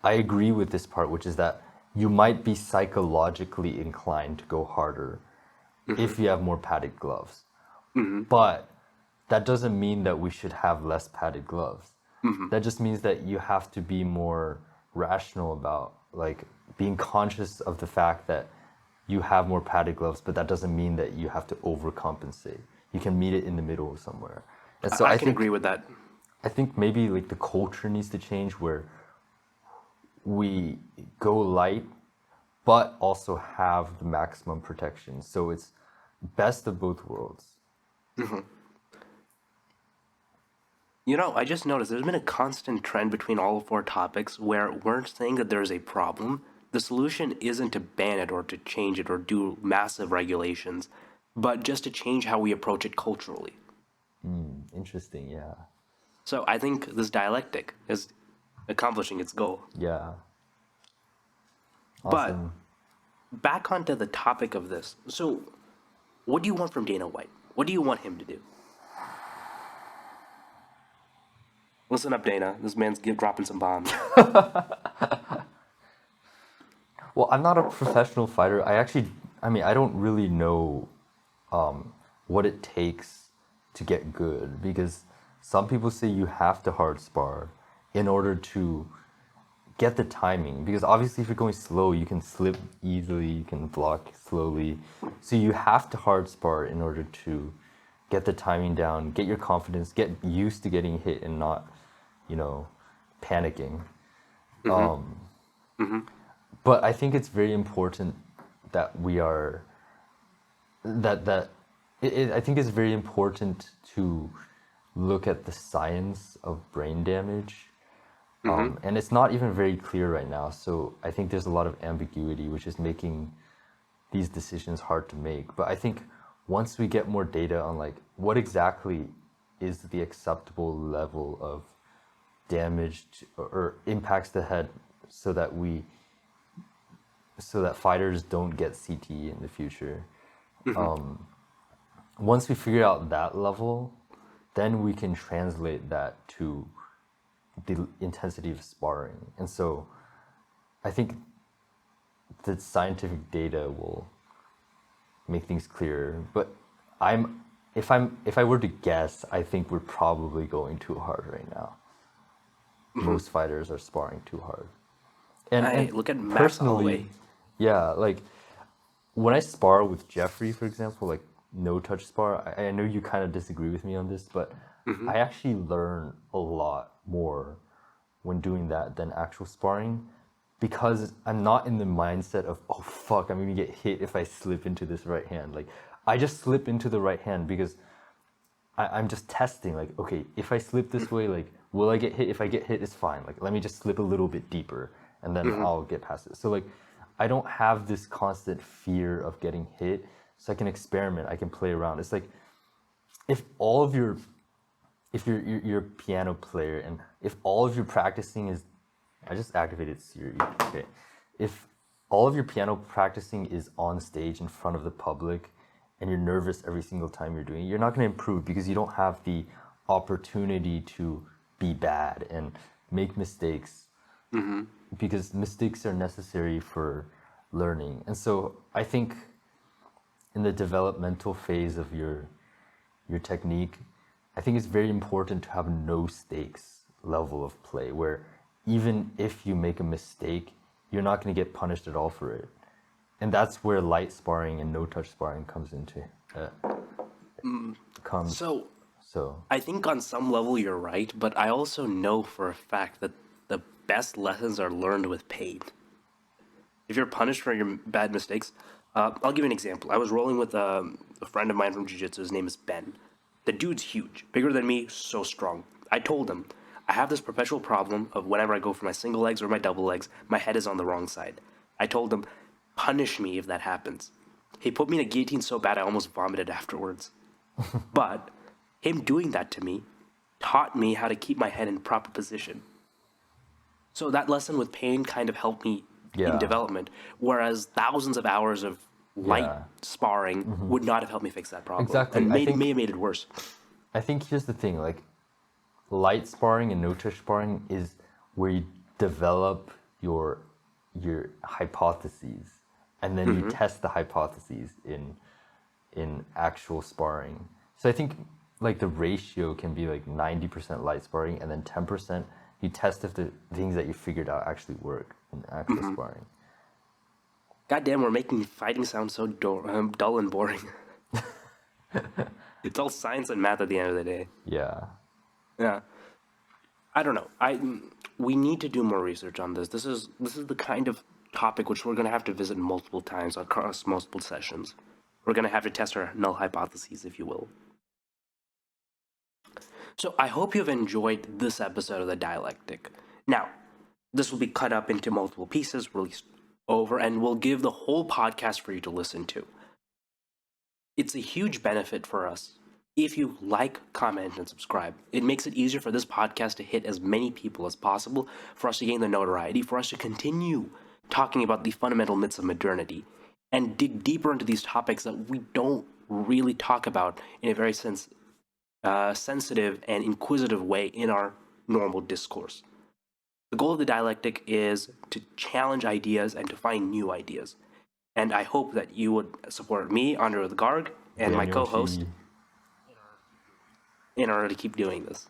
I agree with this part, which is that you might be psychologically inclined to go harder if you have more padded gloves. But that doesn't mean that we should have less padded gloves. That just means that you have to be more rational about like being conscious of the fact that you have more padded gloves, but that doesn't mean that you have to overcompensate. You can meet it in the middle somewhere. And so I can agree with that. I think maybe like the culture needs to change where we go light, but also have the maximum protection. So it's best of both worlds. You know, I just noticed there's been a constant trend between all four topics where we're saying that there's a problem. The solution isn't to ban it or to change it or do massive regulations, but just to change how we approach it culturally. Interesting, yeah. So I think this dialectic is accomplishing its goal. Yeah. But Awesome. back onto the topic of this. So, what do you want from Dana White? What do you want him to do? Listen up, Dana. This man's dropping some bombs. Well, I'm not a professional fighter. I mean, I don't really know what it takes to get good because some people say you have to hard spar in order to get the timing. Because obviously, if you're going slow, you can slip easily, you can block slowly. So you have to hard spar in order to get the timing down, get your confidence, get used to getting hit and not, panicking. But I think it's very important that we are I think it's very important to look at the science of brain damage. And it's not even very clear right now. So I think there's a lot of ambiguity, which is making these decisions hard to make. But I think once we get more data on like what exactly is the acceptable level of damage or impacts the head so that fighters don't get CTE in the future. Once we figure out that level, then we can translate that to the intensity of sparring. And so I think the scientific data will make things clearer. But if I were to guess, I think we're probably going too hard right now. Most fighters are sparring too hard. And Look at Max personally, Holloway. yeah, like when I spar with Jeffrey, for example, like no touch spar, I know you kind of disagree with me on this, but I actually learn a lot more when doing that than actual sparring because I'm not in the mindset of, oh fuck, I'm gonna get hit if I slip into this right hand. Like I just slip into the right hand because I'm just testing, like, okay, if I slip this way, like, will I get hit? If I get hit, it's fine. Like, let me just slip a little bit deeper and then I'll get past it. So like, I don't have this constant fear of getting hit, so I can experiment, I can play around. It's like, if you're a piano player and if all of your practicing is, I just activated Siri, okay. If all of your piano practicing is on stage in front of the public and you're nervous every single time you're doing it, you're not going to improve because you don't have the opportunity to be bad and make mistakes because mistakes are necessary for learning. And so I think in the developmental phase of your technique, I think it's very important to have no stakes level of play where even if you make a mistake, you're not going to get punished at all for it. And that's where light sparring and no touch sparring comes into comes. So I think on some level you're right, but I also know for a fact that the best lessons are learned with pain. If you're punished for your bad mistakes, I'll give you an example. I was rolling with a friend of mine from Jiu-Jitsu. His name is Ben. The dude's huge, bigger than me, so strong. I told him, I have this perpetual problem of whenever I go for my single legs or my double legs, my head is on the wrong side. I told him, punish me if that happens. He put me in a guillotine so bad I almost vomited afterwards. But him doing that to me taught me how to keep my head in proper position. So that lesson with pain kind of helped me in yeah, development, whereas thousands of hours of light Yeah. sparring would not have helped me fix that problem, Exactly. and I think may have made it worse. I think here's the thing, like light sparring and no touch sparring is where you develop your hypotheses and then you test the hypotheses in actual sparring. So I think like the ratio can be like 90% light sparring and then 10% you test if the things that you figured out actually work in actual sparring. Goddamn, we're making fighting sound so dull and boring. It's all science and math at the end of the day. Yeah. Yeah. I don't know. We need to do more research on this. This is the kind of topic which we're going to have to visit multiple times across multiple sessions. We're going to have to test our null hypotheses, if you will. So I hope you've enjoyed this episode of The Dialectic. Now, this will be cut up into multiple pieces, released over, and we'll give the whole podcast for you to listen to. It's a huge benefit for us if you like, comment, and subscribe. It makes it easier for this podcast to hit as many people as possible, for us to gain the notoriety, for us to continue talking about the fundamental myths of modernity, and dig deeper into these topics that we don't really talk about in a very sensitive and inquisitive way in our normal discourse. The goal of the dialectic is to challenge ideas and to find new ideas. And I hope that you would support me, Anirudh Garg, and my Daniel co-host T. in order to keep doing this.